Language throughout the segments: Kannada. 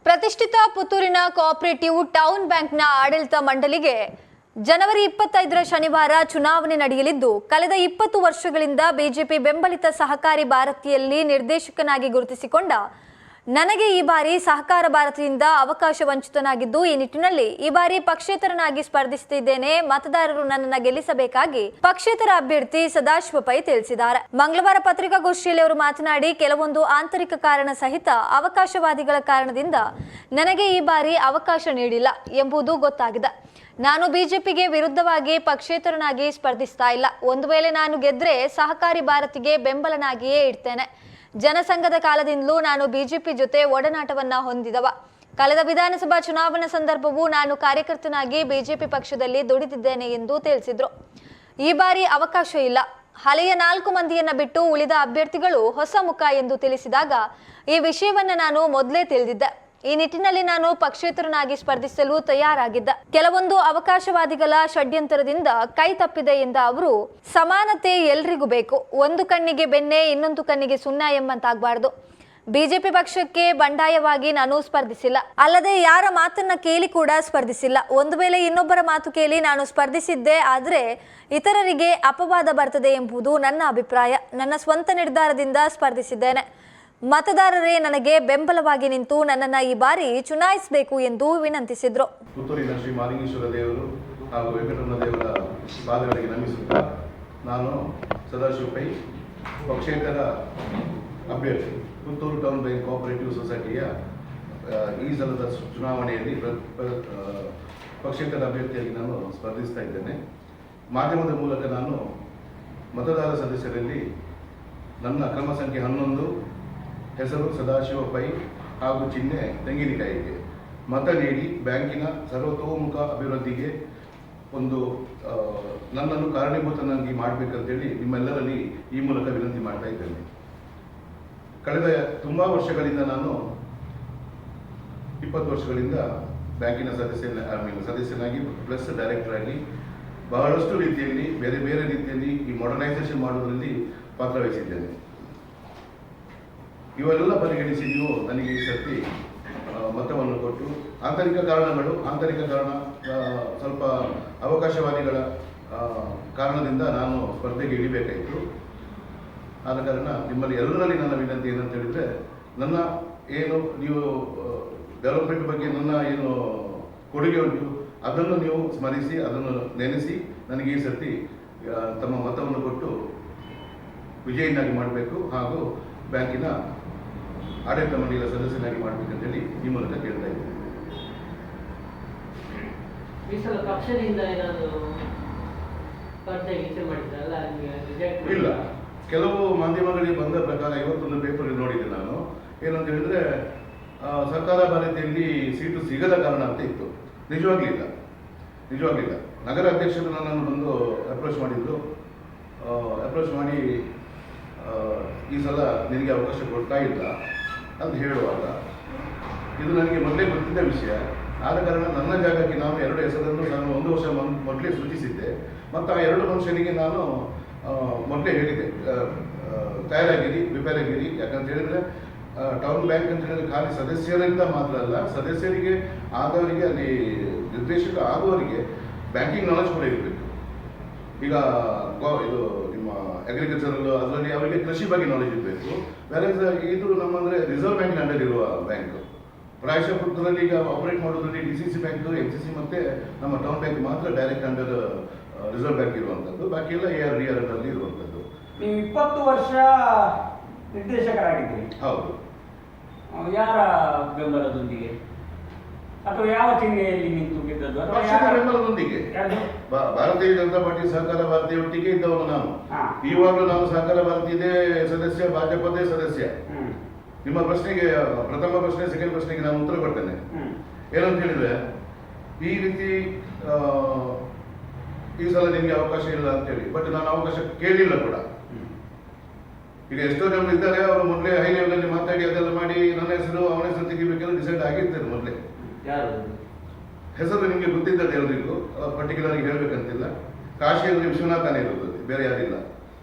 ಪ್ರತಿಷ್ಠಿತ ಪುತ್ತೂರಿನ ಕೋಆಪರೇಟಿವ್ ಟೌನ್ ಬ್ಯಾಂಕ್ನ ಆಡಳಿತ ಮಂಡಳಿಗೆ ಜನವರಿ 25ರ ಶನಿವಾರ ಚುನಾವಣೆ ನಡೆಯಲಿದ್ದು, ಕಳೆದ 20 ವರ್ಷಗಳಿಂದ ಬಿಜೆಪಿ ಬೆಂಬಲಿತ ಸಹಕಾರಿ ಭಾರತಿಯಲ್ಲಿ ನಿರ್ದೇಶಕನಾಗಿ ಗುರುತಿಸಿಕೊಂಡ ನನಗೆ ಈ ಬಾರಿ ಸಹಕಾರ ಭಾರತಿಯಿಂದ ಅವಕಾಶ ವಂಚಿತನಾಗಿದ್ದು, ಈ ನಿಟ್ಟಿನಲ್ಲಿ ಈ ಬಾರಿ ಪಕ್ಷೇತರನಾಗಿ ಸ್ಪರ್ಧಿಸುತ್ತಿದ್ದೇನೆ. ಮತದಾರರು ನನ್ನನ್ನು ಗೆಲ್ಲಿಸಬೇಕಾಗಿ ಪಕ್ಷೇತರ ಅಭ್ಯರ್ಥಿ ಸದಾಶಿವ ಪೈ ತಿಳಿಸಿದ್ದಾರೆ. ಮಂಗಳವಾರ ಪತ್ರಿಕಾಗೋಷ್ಠಿಯಲ್ಲಿ ಅವರು ಮಾತನಾಡಿ, ಕೆಲವೊಂದು ಆಂತರಿಕ ಕಾರಣ ಸಹಿತ ಅವಕಾಶವಾದಿಗಳ ಕಾರಣದಿಂದ ನನಗೆ ಈ ಬಾರಿ ಅವಕಾಶ ನೀಡಿಲ್ಲ ಎಂಬುದು ಗೊತ್ತಾಗಿದೆ. ನಾನು ಬಿಜೆಪಿಗೆ ವಿರುದ್ಧವಾಗಿ ಪಕ್ಷೇತರನಾಗಿ ಸ್ಪರ್ಧಿಸ್ತಾ ಇಲ್ಲ. ಒಂದು ವೇಳೆ ನಾನು ಗೆದ್ರೆ ಸಹಕಾರಿ ಭಾರತಿಗೆ ಬೆಂಬಲನಾಗಿಯೇ ಇಡ್ತೇನೆ. ಜನಸಂಘದ ಕಾಲದಿಂದಲೂ ನಾನು ಬಿಜೆಪಿ ಜೊತೆ ಒಡನಾಟವನ್ನ ಹೊಂದಿದವ. ಕಳೆದ ವಿಧಾನಸಭಾ ಚುನಾವಣಾ ಸಂದರ್ಭವೂ ನಾನು ಕಾರ್ಯಕರ್ತನಾಗಿ ಬಿಜೆಪಿ ಪಕ್ಷದಲ್ಲಿ ದುಡಿದಿದ್ದೇನೆ ಎಂದು ತಿಳಿಸಿದ್ರು. ಈ ಬಾರಿ ಅವಕಾಶ ಇಲ್ಲ. ಹಳೆಯ 4 ಮಂದಿಯನ್ನ ಬಿಟ್ಟು ಉಳಿದ ಅಭ್ಯರ್ಥಿಗಳು ಹೊಸ ಮುಖ ಎಂದು ತಿಳಿಸಿದಾಗ ಈ ವಿಷಯವನ್ನ ನಾನು ಮೊದಲೇ ತಿಳಿದಿದ್ದೆ. ಈ ನಿಟ್ಟಿನಲ್ಲಿ ನಾನು ಪಕ್ಷೇತರನಾಗಿ ಸ್ಪರ್ಧಿಸಲು ತಯಾರಾಗಿದ್ದ. ಕೆಲವೊಂದು ಅವಕಾಶವಾದಿಗಳ ಷಡ್ಯಂತರದಿಂದ ಕೈ ತಪ್ಪಿದೆ ಎಂದ ಅವರು, ಸಮಾನತೆ ಎಲ್ರಿಗೂ ಬೇಕು. ಒಂದು ಕಣ್ಣಿಗೆ ಬೆಣ್ಣೆ, ಇನ್ನೊಂದು ಕಣ್ಣಿಗೆ ಸುಣ್ಣ ಎಂಬಂತಾಗಬಾರ್ದು. ಬಿಜೆಪಿ ಪಕ್ಷಕ್ಕೆ ಬಂಡಾಯವಾಗಿ ನಾನು ಸ್ಪರ್ಧಿಸಿಲ್ಲ. ಅಲ್ಲದೆ ಯಾರ ಮಾತನ್ನ ಕೇಳಿ ಕೂಡ ಸ್ಪರ್ಧಿಸಿಲ್ಲ. ಒಂದು ವೇಳೆ ಇನ್ನೊಬ್ಬರ ಮಾತು ಕೇಳಿ ನಾನು ಸ್ಪರ್ಧಿಸಿದ್ದೆ ಆದ್ರೆ ಇತರರಿಗೆ ಅಪವಾದ ಬರ್ತದೆ ಎಂಬುದು ನನ್ನ ಅಭಿಪ್ರಾಯ. ನನ್ನ ಸ್ವಂತ ನಿರ್ಧಾರದಿಂದ ಸ್ಪರ್ಧಿಸಿದ್ದೇನೆ. ಮತದಾರರೇ ನನಗೆ ಬೆಂಬಲವಾಗಿ ನಿಂತು ನನ್ನನ್ನು ಈ ಬಾರಿ ಚುನಾಯಿಸಬೇಕು ಎಂದು ವಿನಂತಿಸಿದ್ರು. ಪುತ್ತೂರಿನ ಶ್ರೀ ಮಾಲಿಂಗೇಶ್ವರ ದೇವರು ಹಾಗೂ ವೆಂಕಟರಮಣ ದೇವರ ಪಾದಗಳಿಗೆ ನಮಿಸುತ್ತಾ ನಾನು ಸದಾಶಿವ ಪೈ ಪಕ್ಷೇತರ ಅಭ್ಯರ್ಥಿ ಪುತ್ತೂರು ಟೌನ್ ಬ್ಯಾಂಕ್ ಕೋಆಪರೇಟಿವ್ ಸೊಸೈಟಿಯ ಈ ಸಲದ ಚುನಾವಣೆಯಲ್ಲಿ ಪಕ್ಷೇತರ ಅಭ್ಯರ್ಥಿಯಾಗಿ ನಾನು ಸ್ಪರ್ಧಿಸ್ತಾ ಇದ್ದೇನೆ. ಮಾಧ್ಯಮದ ಮೂಲಕ ನಾನು ಮತದಾರ ಸದಸ್ಯರಲ್ಲಿ ನನ್ನ ಕ್ರಮ ಸಂಖ್ಯೆ 11 ಹೆಸರು ಸದಾಶಿವ ಪೈ ಹಾಗೂ ಚಿಹ್ನೆ ತೆಂಗಿನಕಾಯಿಗೆ ಮತ ನೀಡಿ ಬ್ಯಾಂಕಿನ ಸರ್ವತೋಮುಖ ಅಭಿವೃದ್ಧಿಗೆ ಒಂದು ನನ್ನನ್ನು ಕಾರಣೀಭೂತನಾಗಿ ಮಾಡಬೇಕಂತೇಳಿ ನಿಮ್ಮೆಲ್ಲರಲ್ಲಿ ಈ ಮೂಲಕ ವಿನಂತಿ ಮಾಡ್ತಾ ಇದ್ದೇನೆ. ಕಳೆದ ತುಂಬ ವರ್ಷಗಳಿಂದ ನಾನು 20 ವರ್ಷಗಳಿಂದ ಬ್ಯಾಂಕಿನ ಸದಸ್ಯನಾಗಿ ಪ್ಲಸ್ ಡೈರೆಕ್ಟರ್ ಆಗಿ ಬಹಳಷ್ಟು ರೀತಿಯಲ್ಲಿ ಬೇರೆ ಬೇರೆ ರೀತಿಯಲ್ಲಿ ಈ ಮಾಡರ್ನೈಸೇಷನ್ ಮಾಡುವುದರಲ್ಲಿ ಪಾತ್ರವಹಿಸಿದ್ದೇನೆ. ಇವೆಲ್ಲ ಪರಿಗಣಿಸಿ ನೀವು ನನಗೆ ಈ ಸರ್ತಿ ಮತವನ್ನು ಕೊಟ್ಟು ಆಂತರಿಕ ಕಾರಣ ಸ್ವಲ್ಪ ಅವಕಾಶವಾದಿಗಳ ಕಾರಣದಿಂದ ನಾನು ಸ್ಪರ್ಧೆಗೆ ಇಳಿಬೇಕಾಯಿತು. ಆದ ಕಾರಣ ನಿಮ್ಮಲ್ಲಿ ಎಲ್ಲರಲ್ಲಿ ನನ್ನ ವಿನಂತಿ ಏನಂತ ಹೇಳಿದರೆ, ನನ್ನ ಏನು ನೀವು ಡೆವಲಪ್ಮೆಂಟ್ ಬಗ್ಗೆ ನನ್ನ ಏನು ಕೊಡುಗೆ ಉಂಟು ಅದನ್ನು ನೀವು ಸ್ಮರಿಸಿ, ಅದನ್ನು ನೆನೆಸಿ ನನಗೆ ಈ ಸರ್ತಿ ತಮ್ಮ ಮತವನ್ನು ಕೊಟ್ಟು ವಿಜಯನಾಗಿ ಮಾಡಬೇಕು ಹಾಗೂ ಬ್ಯಾಂಕಿನ ಆಡಳಿತ ಮಂಡಳಿಯ ಸದಸ್ಯನಾಗಿ ಮಾಡಬೇಕಂತೇಳಿ ಈ ಮೂಲಕ ಕೇಳ್ತಾ ಇದ್ದೀನಿ. ಇಲ್ಲ, ಕೆಲವು ಮಾಧ್ಯಮಗಳಿಗೆ ಬಂದ ಪ್ರಕಾರ 51 ಪೇಪರ್ ನೋಡಿದ್ದೆ ನಾನು. ಏನಂತ ಹೇಳಿದ್ರೆ ಸರ್ಕಾರ ಭಾರತಿಯಲ್ಲಿ ಸೀಟು ಸಿಗದ ಕಾರಣ ಅಂತ ಇತ್ತು. ನಿಜವಾಗ್ಲಿಲ್ಲ. ನಗರ ಅಧ್ಯಕ್ಷರು ನನ್ನನ್ನು ಬಂದು ಅಪ್ರೋಚ್ ಮಾಡಿದ್ರು. ಅಪ್ರೋಚ್ ಮಾಡಿ ಈ ಸಲ ನಿನಗೆ ಅವಕಾಶ ಕೊಡ್ತಾ ಇಲ್ಲ ಅಂತ ಹೇಳುವಾಗ ಇದು ನನಗೆ ಮೊದಲೇ ಗೊತ್ತಿದ್ದ ವಿಷಯ. ಆದ ಕಾರಣ ನನ್ನ ಜಾಗಕ್ಕೆ ನಾನು 2 ಹೆಸರನ್ನು ನಾನು 1 ವರ್ಷ ಮೊದಲೇ ಸೂಚಿಸಿದ್ದೆ. ಮತ್ತು ಆ 2 ಮನುಷ್ಯನಿಗೆ ನಾನು ಮೊದಲೇ ಹೇಳಿದ್ದೆ, ತಯಾರಾಗಿರಿ, ಪ್ರಿಪೇರ್ ಆಗಿರಿ. ಯಾಕಂತ ಹೇಳಿದರೆ ಟೌನ್ ಬ್ಯಾಂಕ್ ಅಂತ ಹೇಳಿದ್ರೆ ಖಾಲಿ ಸದಸ್ಯರಿಂದ ಮಾತ್ರ ಅಲ್ಲ, ಸದಸ್ಯರಿಗೆ ಆದವರಿಗೆ, ಅಲ್ಲಿ ನಿರ್ದೇಶಕ ಆದವರಿಗೆ ಬ್ಯಾಂಕಿಂಗ್ ನಾಲೆಜ್ ಕೂಡ ಇರಬೇಕು. ಈಗ ಇದು ನಿಮ್ಮ ಅಗ್ರಿಕಲ್ಚರಲ್ ಅದರಲ್ಲಿ ಅವರಿಗೆ ಕೃಷಿ ಬಗ್ಗೆ ನಾಲೆಜ್ ಇರಬೇಕು. ಬೇರೆ ಇದು ನಮ್ಮಂದರೆ ರಿಸರ್ವ್ ಬ್ಯಾಂಕಿನ ಅಂಡರ್ ಇರುವ ಬ್ಯಾಂಕ್. ಪ್ರಾಯಶಃ ಪುತ್ತೂರಲ್ಲಿ ಈಗ ಆಪರೇಟ್ ಮಾಡೋದ್ರಲ್ಲಿ DCC ಬ್ಯಾಂಕ್, MCC ಮತ್ತು ನಮ್ಮ ಟೌನ್ ಬ್ಯಾಂಕ್ ಮಾತ್ರ ಡೈರೆಕ್ಟ್ ಅಂಡರ್ ರಿಸರ್ವ್ ಬ್ಯಾಂಕ್ ಇರುವಂಥದ್ದು. ಬಾಕಿ ಎಲ್ಲ ARDR ಅಂಡರ್ಲಿ ಇರುವಂಥದ್ದು. ನೀವು 20 ವರ್ಷ ನಿರ್ದೇಶಕರಾಗಿದ್ದೀರಿ. ಹೌದು. ಯಾರ ಬೆಂಬಲದೊಂದಿಗೆ ಅಥವಾ ಯಾವ ಚಿಹ್ನೆಯಲ್ಲಿ ನಿಂತು ಗೆದ್ದದ್ದು? ಬೆಂಬಲದೊಂದಿಗೆ ಭಾರತೀಯ ಜನತಾ ಪಾರ್ಟಿ ಸಹಕಾರ ಭಾರತಿಯೊಟ್ಟಿಗೆ ಇದ್ದವನು ನಾನು. ಈವಾಗಲೂ ನಾನು ಸಹಕಾರ ಭಾರತೀಯದೇ ಸದಸ್ಯ, ಭಾಜಪದೇ ಸದಸ್ಯ. ನಿಮ್ಮ ಪ್ರಶ್ನೆಗೆ, ಪ್ರಥಮ ಪ್ರಶ್ನೆ, ಸೆಕೆಂಡ್ ಪ್ರಶ್ನೆಗೆ ನಾನು ಉತ್ತರ ಕೊಡ್ತೇನೆ. ಏನಂತ ಹೇಳಿದ್ರೆ, ಈ ರೀತಿ ಈ ಸಲ ನಿಮಗೆ ಅವಕಾಶ ಇಲ್ಲ ಅಂತೇಳಿ, ಬಟ್ ನಾನು ಅವಕಾಶ ಕೇಳಿಲ್ಲ ಕೂಡ. ಈಗ ಎಷ್ಟೋ ಜನ ಇದ್ದಾರೆ, ಅವರು ಮೊದಲೇ ಹೈ ಲೆವೆಲಲ್ಲಿ ಮಾತಾಡಿ ಅದೆಲ್ಲ ಮಾಡಿ ನನ್ನ ಹೆಸರು ಅವನ ಹೆಸರು ತೆಗಿಬೇಕೆಲ್ಲ ಡಿಸೈಡ್ ಆಗಿರ್ತಾರೆ ಮೊದಲೇ. ಹೆಸರು ನಿಮಗೆ ಗೊತ್ತಿದ್ದದ್ದು ಎಲ್ರಿಗೂ, ಪರ್ಟಿಕ್ಯುಲರ್ ಆಗಿ ಹೇಳ್ಬೇಕಂತಿಲ್ಲ. ಕಾಶಿಯಲ್ಲಿ ವಿಶ್ವನಾಥನೇ ಇರೋದು, ಬೇರೆ ಯಾರಿಲ್ಲ.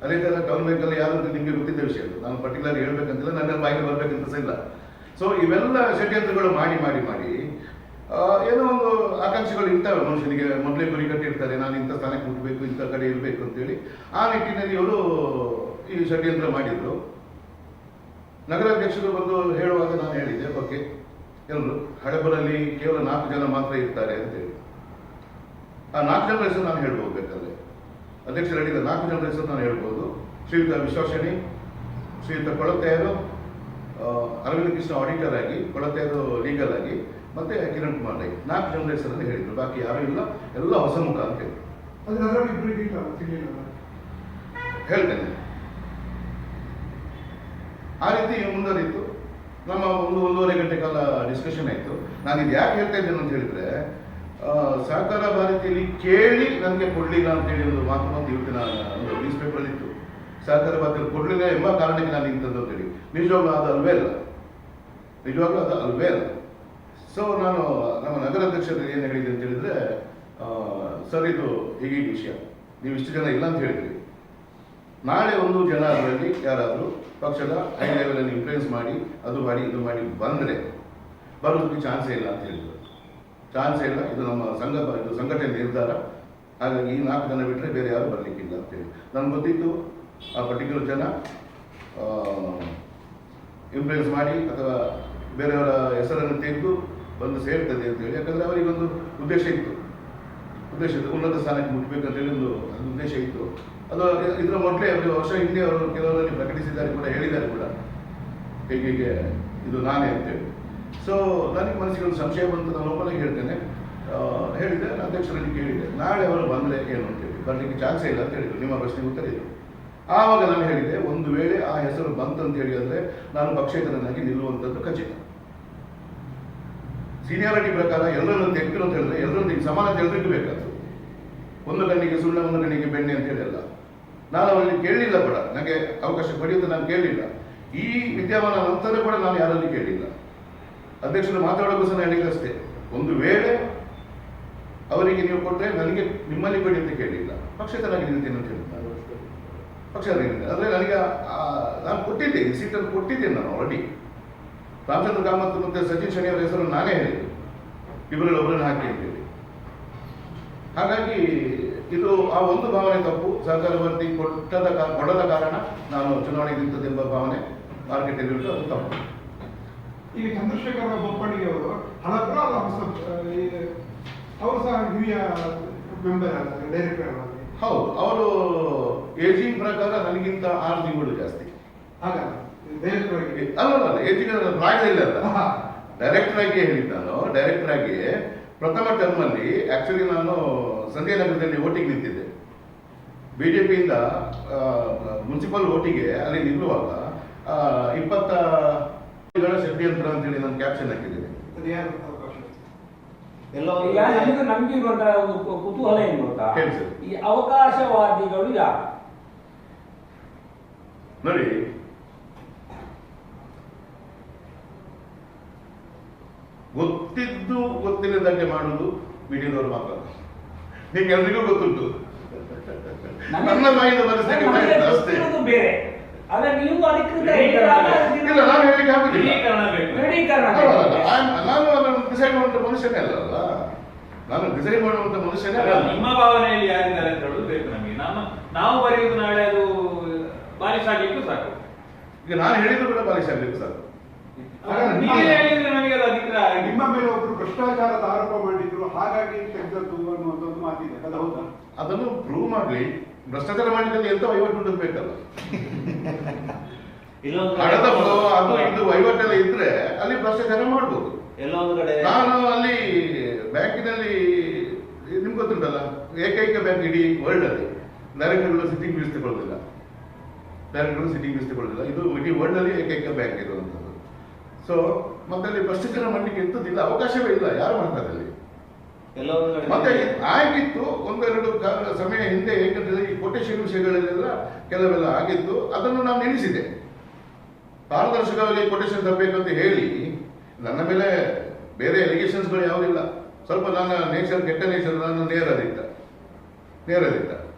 ಅದೇ ಥರ ಟೌನ್ ಬ್ಯಾಂಕಲ್ಲಿ ಯಾರು ನಿಮಗೆ ಗೊತ್ತಿದ್ದ ವಿಷಯ, ನಾನು ಪರ್ಟಿಕ್ಯುಲರ್ ಹೇಳ್ಬೇಕಂತಿಲ್ಲ, ನನ್ನ ಬಾಯಿಗೆ ಬರ್ಬೇಕಂತ ಸಹ ಇಲ್ಲ. ಸೊ ಇವೆಲ್ಲ ಷಡ್ಯಂತ್ರಗಳು ಮಾಡಿ ಮಾಡಿ ಮಾಡಿ ಏನೋ ಒಂದು ಆಕಾಂಕ್ಷೆಗಳು ಇರ್ತವೆ ಮನುಷ್ಯನಿಗೆ. ಮೊದಲೇ ಗುರಿ ಕಟ್ಟಿರ್ತಾರೆ, ನಾನು ಇಂಥ ಸ್ಥಾನಕ್ಕೆ ಮುಟ್ಟಬೇಕು, ಇಂಥ ಕಡೆ ಇರಬೇಕು ಅಂತೇಳಿ. ಆ ನಿಟ್ಟಿನಲ್ಲಿ ಇವರು ಈ ಷಡ್ಯಂತ್ರ ಮಾಡಿದ್ರು. ನಗರಾಧ್ಯಕ್ಷರು ಬಂದು ಹೇಳುವಾಗ ನಾನು ಹೇಳಿದ್ದೆ, ಓಕೆ ಎಲ್ಲರೂ ಹಳೆಬರಲ್ಲಿ ಕೇವಲ 4 ಜನ ಮಾತ್ರ ಇರ್ತಾರೆ ಅಂತೇಳಿ. ಆ 4 ಜನರ ಹೆಸರು ನಾನು ಹೇಳ್ಬೋದು ಬೇಕಾದ್ರೆ. ಅಧ್ಯಕ್ಷರು ಹೇಳಿದ 4 ಜನರ ಹೆಸರು ನಾನು ಹೇಳ್ಬೋದು. ಶ್ರೀಯುತ ವಿಶ್ವಾಸಣಿ, ಶ್ರೀಯುತ ಕೊಳತೆಯರು, ಅರವಿಂದ ಕೃಷ್ಣ ಆಡಿಟರ್ ಆಗಿ, ಕೊಳತೆಯರು ಲೀಗಲ್ ಆಗಿ, ಮತ್ತೆ ಕಿರಣ್ ಕುಮಾರ್ ರೈ, 4 ಜನರ ಹೆಸರನ್ನು ಹೇಳಿದ್ರು. ಬಾಕಿ ಯಾರೂ ಇಲ್ಲ, ಎಲ್ಲ ಹೊಸ ಮುಖ ಅಂತ ಹೇಳಿದ್ರು. ಹೇಳ್ತೇನೆ. ಆ ರೀತಿ ಮುಂದುವರಿತು. ನಮ್ಮ 1.5 ಗಂಟೆ ಕಾಲ ಡಿಸ್ಕಷನ್ ಆಯಿತು. ನಾನು ಇದು ಯಾಕೆ ಹೇಳ್ತಾ ಇದ್ದೇನೆ ಅಂತ ಹೇಳಿದ್ರೆ, ಸಹಕಾರ ಭಾರತಿಯಲ್ಲಿ ಕೇಳಿ ನನಗೆ ಕೊಡಲಿಲ್ಲ ಅಂತೇಳಿ ಒಂದು ಮಾತು ಇವತ್ತಿನ ಒಂದು ನ್ಯೂಸ್ ಪೇಪರ್ ಇತ್ತು. ಸಹಕಾರ ಭಾರತಿಯಲ್ಲಿ ಕೊಡಲಿಲ್ಲ ಎಂಬ ಕಾರಣಕ್ಕೆ ನಾನು ಇಂಥದ್ದು ಅಂತೇಳಿ. ನಿಜವಾಗ್ಲೂ ಅದು ಅಲ್ವೇ ಅಲ್ಲ, ನಿಜವಾಗ್ಲೂ ಅದು ಅಲ್ವೇ ಅಲ್ಲ. ಸೊ ನಾನು ನಮ್ಮ ನಗರಾಧ್ಯಕ್ಷರು ಏನು ಹೇಳಿದೆ ಅಂತ ಹೇಳಿದ್ರೆ, ಸರ್ ಇದು ಹೀಗೆ ವಿಷಯ, ನೀವು ಇಷ್ಟು ಜನ ಇಲ್ಲ ಅಂತ ಹೇಳಿದ್ರಿ. ನಾಳೆ ಒಂದು ಜನ ಅದರಲ್ಲಿ ಯಾರಾದರೂ ಪಕ್ಷದ ಹೈ ಲೆವೆಲಲ್ಲಿ ಇನ್ಫ್ಲೂಯೆನ್ಸ್ ಮಾಡಿ ಅದು ಮಾಡಿ ಇದು ಮಾಡಿ ಬಂದರೆ ಬರೋದಕ್ಕೆ ಚಾನ್ಸೇ ಇಲ್ಲ ಅಂತ ಹೇಳಿದ್ರು. ಚಾನ್ಸೇ ಇಲ್ಲ, ಇದು ನಮ್ಮ ಇದು ಸಂಘಟನೆ ನಿರ್ಧಾರ. ಹಾಗಾಗಿ ಈ 4 ಜನ ಬಿಟ್ಟರೆ ಬೇರೆ ಯಾರು ಬರಲಿಕ್ಕಿಲ್ಲ ಅಂತೇಳಿ. ನನಗೆ ಗೊತ್ತಿತ್ತು ಆ ಪರ್ಟಿಕ್ಯುಲರ್ ಜನ ಇನ್ಫ್ಲೂಯೆನ್ಸ್ ಮಾಡಿ ಅಥವಾ ಬೇರೆಯವರ ಹೆಸರನ್ನು ತೆಗೆದು ಬಂದು ಸೇರ್ತದೆ ಅಂತೇಳಿ. ಯಾಕಂದರೆ ಅವರಿಗೊಂದು ಉದ್ದೇಶ ಇತ್ತು, ಉನ್ನತ ಸ್ಥಾನಕ್ಕೆ ಮುಟ್ಟಬೇಕಂತೇಳಿ ಒಂದು ಉದ್ದೇಶ ಇತ್ತು. ಅದು ಇದರ ಮೊದಲೇ ವರ್ಷ ಹಿಂದೆ ಅವರು ಕೆಲವರಲ್ಲಿ ಪ್ರಕಟಿಸಿದ್ದಾರೆ ಕೂಡ, ಹೇಳಿದ್ದಾರೆ ಕೂಡ, ಹೀಗೆ ಇದು ನಾನೇ ಅಂತೇಳಿ. ಸೊ ನನಗೆ ಮನಸ್ಸಿಗೆ ಒಂದು ಸಂಶಯ ಬಂತು. ನಾನು ಒಬ್ಬನಿಗೆ ಹೇಳ್ತೇನೆ, ಹೇಳಿದೆ, ಅಧ್ಯಕ್ಷರಲ್ಲಿ ಕೇಳಿದೆ, ನಾಳೆ ಅವರು ಬಂದರೆ ಏನು ಅಂತೇಳಿ. ಬರಲಿಕ್ಕೆ ಚಾನ್ಸೇ ಇಲ್ಲ ಅಂತ ಹೇಳಿದರು. ನಿಮ್ಮ ಪ್ರಶ್ನೆಗೆ ಉತ್ತರ ಇದೆ. ಆವಾಗ ನಾನು ಹೇಳಿದೆ, ಒಂದು ವೇಳೆ ಆ ಹೆಸರು ಬಂತಂತ ಹೇಳಿ ಅಂದರೆ ನಾನು ಪಕ್ಷೇತರನಾಗಿ ನಿಲ್ಲುವಂಥದ್ದು ಖಚಿತ. ಸೀನಿಯಾರಿಟಿ ಪ್ರಕಾರ ಎಲ್ಲರನ್ನು ತೆಗೆದು ಅಂತ ಹೇಳಿದ್ರೆ ಎಲ್ಲರೊಂದಿಗೆ ಸಮಾನತೆ ಎಲ್ರಿಗೂ ಬೇಕಾದ್ರು. ಒಂದು ಕಣ್ಣಿಗೆ ಸುಳ್ಳ, ಒಂದು ಕಣ್ಣಿಗೆ ಬೆಣ್ಣೆ ಅಂತ ಹೇಳಿಲ್ಲ. ನಾನು ಅವರಲ್ಲಿ ಕೇಳಲಿಲ್ಲ ಕೂಡ, ನನಗೆ ಅವಕಾಶ ಕೊಡಿ ಅಂತ ನಾನು ಕೇಳಲಿಲ್ಲ. ಈ ವಿದ್ಯಮಾನ ನಂತರ ಕೂಡ ನಾನು ಯಾರಲ್ಲಿ ಕೇಳಲಿಲ್ಲ. ಅಧ್ಯಕ್ಷರು ಮಾತಾಡೋಕ್ಕೂ ಸಹ ಹೇಳಿದಷ್ಟೇ, ಒಂದು ವೇಳೆ ಅವರಿಗೆ ನೀವು ಕೊಟ್ಟರೆ ನನಗೆ ನಿಮ್ಮಲ್ಲಿ ಕೊಡಿ ಅಂತ ಕೇಳಲಿಲ್ಲ. ಪಕ್ಷೇತರಾಗಿ ನಿಲ್ತೇನೆ ಅಂತ ಹೇಳಿದ್ದೆ. ಪಕ್ಷೇತರಾಗಿ ಅಂದರೆ ನನಗೆ ನಾನು ಕೊಟ್ಟಿದ್ದೆ, ಈ ಸೀಟನ್ನು ಕೊಟ್ಟಿದ್ದೇನೆ ನಾನು ಆಲ್ರೆಡಿ. ರಾಮಚಂದ್ರ ಕಾಮತ್ ಮತ್ತು ಸಚಿನ್ ಶೆಣಿ ಅವರ ಹೆಸರು ನಾನೇ ಹೇಳಿದ್ದು, ಇಬ್ಬರಲ್ಲಿ ಒಬ್ಬರನ್ನು ಹಾಕಿ ಅಂತೇಳಿ. ಹಾಗಾಗಿ ಇದು ಆ ಒಂದು ಭಾವನೆ ತಪ್ಪು. ಸಹಕಾರ ಭಾರತಿ ಕೊಡದ ಕಾರಣ ನಾನು ಚುನಾವಣೆ ನಿಂತದೆಂಬ ಭಾವನೆ ಮಾರ್ಕೆಟಲ್ಲಿ ಉಂಟು, ಅದು ತಪ್ಪು. ಈಗ ಚಂದ್ರಶೇಖರ ಬೊಪ್ಪಣಿಗೆ ಅವರು ಹಳಪುರ ಅವರು ಸಹ ಹಿರಿಯ ಮೆಂಬರ್ ಆಗಿ ಡೈರೆಕ್ಟರ್ ಆಗಿ. ಹೌದು, ಅವರು ಏಜಿಂಗ್ ಪ್ರಕಾರ ನನಗಿಂತ 6 ತಿಂಗಳು ಜಾಸ್ತಿ. ಹಾಗಲ್ಲ ಡೈರೆಕ್ಟರ್ ಆಗಿ ಅಲ್ಲ, ಏಜಿಂಗ್ ಪ್ರಾಯದಲ್ಲಿ ಅಲ್ಲ, ಡೈರೆಕ್ಟರ್ ಆಗಿ ಹೇಳಿದ್ದು ನಾನು. ಡೈರೆಕ್ಟರ್ ಆಗಿ ಪ್ರಥಮ ಟರ್ಮಲ್ಲಿ ಆಕ್ಚುಲಿ ನಾನು ಸಂಜಯ್ ನಗರದಲ್ಲಿ ವೋಟಿಂಗ್ ನಿಂತಿದ್ದೆ. ಬಿಜೆಪಿಯಿಂದ ಮುನ್ಸಿಪಲ್ ವೋಟಿಗೆ ಅಲ್ಲಿ ನಿಲ್ಲುವಾಗ 20 ಷಡ್ಯಂತ್ರ ಅಂತೇಳಿ ನಾನು ಕ್ಯಾಪ್ಷನ್ ಹಾಕಿದ್ದೇನೆ. ನಮ್ಗೆ ಇರುವಂತಹ ಒಂದು ಕುತೂಹಲ ಏನು ಗೊತ್ತಾ, ಹೇಳಿ ಸರ್. ಈ ಅವಕಾಶವಾದಿಗಳು ಯಾರು ನೋಡಿ, ಗೊತ್ತಿದ್ದು ಗೊತ್ತಿಲ್ಲದಂಗೆ ಮಾಡುವುದು ಮೀಡಿಯಾದವರು ಮಾತ್ರ. ನಿಮ್ಗೆ ಎಲ್ರಿಗೂ ಗೊತ್ತುಂಟು. ನನ್ನ ಮಾಹಿತಿ ಪರಿಸ್ಥಿತಿ ಅಷ್ಟೇ ಬೇರೆ. ಆದ್ರೆ ನೀವು ಅಧಿಕೃತ ಇಲ್ಲ, ನಾನು ಹೇಳಿಕ್ಕೆ ಆಗುದಿಲ್ಲ. ನಾನು ಅದನ್ನು ಡಿಸೈಡ್ ಮಾಡುವಂತ ಮನುಷ್ಯನೇ ಅಲ್ಲ. ನಾನು ಡಿಸೈಡ್ ಮಾಡುವಂತ ಮನುಷ್ಯನೇ ಅಲ್ಲ. ನಿಮ್ಮ ಭಾವನೆಯಲ್ಲಿ ಯಾರಿದ್ದಾರೆ ಅಂತ ಹೇಳೋದು ಬೇಕು ನಮಗೆ. ನಾವು ಬರೆಯುವುದು ನಾಳೆ ಅದು ಬಾಲಿಸಾಗಲಿಕ್ಕೂ ಸಾಕು. ಈಗ ನಾನು ಹೇಳಿದ್ರು ಕೂಡ ಬಾಲಿಸಾಗಲಿಕ್ಕೂ ಸಾಕು. ನಿಮ್ಮ ಮೇಲೆ ಒಬ್ರು ಭ್ರಷ್ಟಾಚಾರದ ಆರೋಪ ಮಾಡಿದ್ರು, ಹಾಗಾಗಿ ತೆಗೆದದ್ದು ಅನ್ನುವಂಥದ್ದು ಮಾತಿದೆ, ಅದು ಹೌದಾ? ಅದನ್ನು ಪ್ರೂವ್ ಮಾಡ್ಲಿ. ಭ್ರಷ್ಟಾಚಾರ ಮಾಡಿದಲ್ಲಿ ಎಂತ ವಹಿವಾಟು ಉಂಟು ಬೇಕಲ್ಲ. ಹಣದ ಅದು ಇದು ವಹಿವಾಟೆಲ್ಲ ಇದ್ರೆ ಅಲ್ಲಿ ಭ್ರಷ್ಟಾಚಾರ ಮಾಡ್ಬೋದು. ನಾನು ಅಲ್ಲಿ ಬ್ಯಾಂಕಿನಲ್ಲಿ ನಿಮ್ಗೆ ಗೊತ್ತುಂಟಲ್ಲ, ಏಕೈಕ ಬ್ಯಾಂಕ್ ಇಡೀ ವರ್ಲ್ಡ್ ಅಲ್ಲಿ ಡೈರೆಕ್ಟರ್ಗಳು ಸಿಟ್ಟಿಂಗ್ ಫೀಸ್ ತಗೊಳ್ಳೋದಿಲ್ಲ. ಇದು ಇಡೀ ವರ್ಲ್ಡ್ ಅಲ್ಲಿ ಏಕೈಕ ಬ್ಯಾಂಕ್ ಇರುವಂಥದ್ದು. ಸೊ ಮತ್ತೆ ಅಲ್ಲಿ ಭ್ರಷ್ಟಾಚಾರ ಮಾಡಲಿಕ್ಕೆ ಎಂತದಿಲ್ಲ, ಅವಕಾಶವೇ ಇಲ್ಲ. ಯಾರು ಮಾಡ್ತಾರೆ ಅಲ್ಲಿ? ಮತ್ತೆ ಆಗಿತ್ತು 1-2 ಸಮಯ ಹಿಂದೆ. ಏಕೆಂದರೆ ಈ ಕೊಟೇಶನ್ ವಿಷಯಗಳಲ್ಲೆಲ್ಲ ಕೆಲವೆಲ್ಲ ಆಗಿತ್ತು, ಅದನ್ನು ನಾನು ನೆನೆಸಿದೆ. ಪಾರದರ್ಶಕವಾಗಿ ಕೊಟೇಶನ್ ತರಬೇಕಂತ ಹೇಳಿ ನನ್ನ ಮೇಲೆ ಬೇರೆ ಎಲಿಗೇಷನ್ಸ್ಗಳು ಯಾವುದಿಲ್ಲ. ಸ್ವಲ್ಪ ನನ್ನ ನೇಚರ್, ಕೆಟ್ಟ ನೇಚರ್, ನಾನು ನೇರದಿದ್ದ.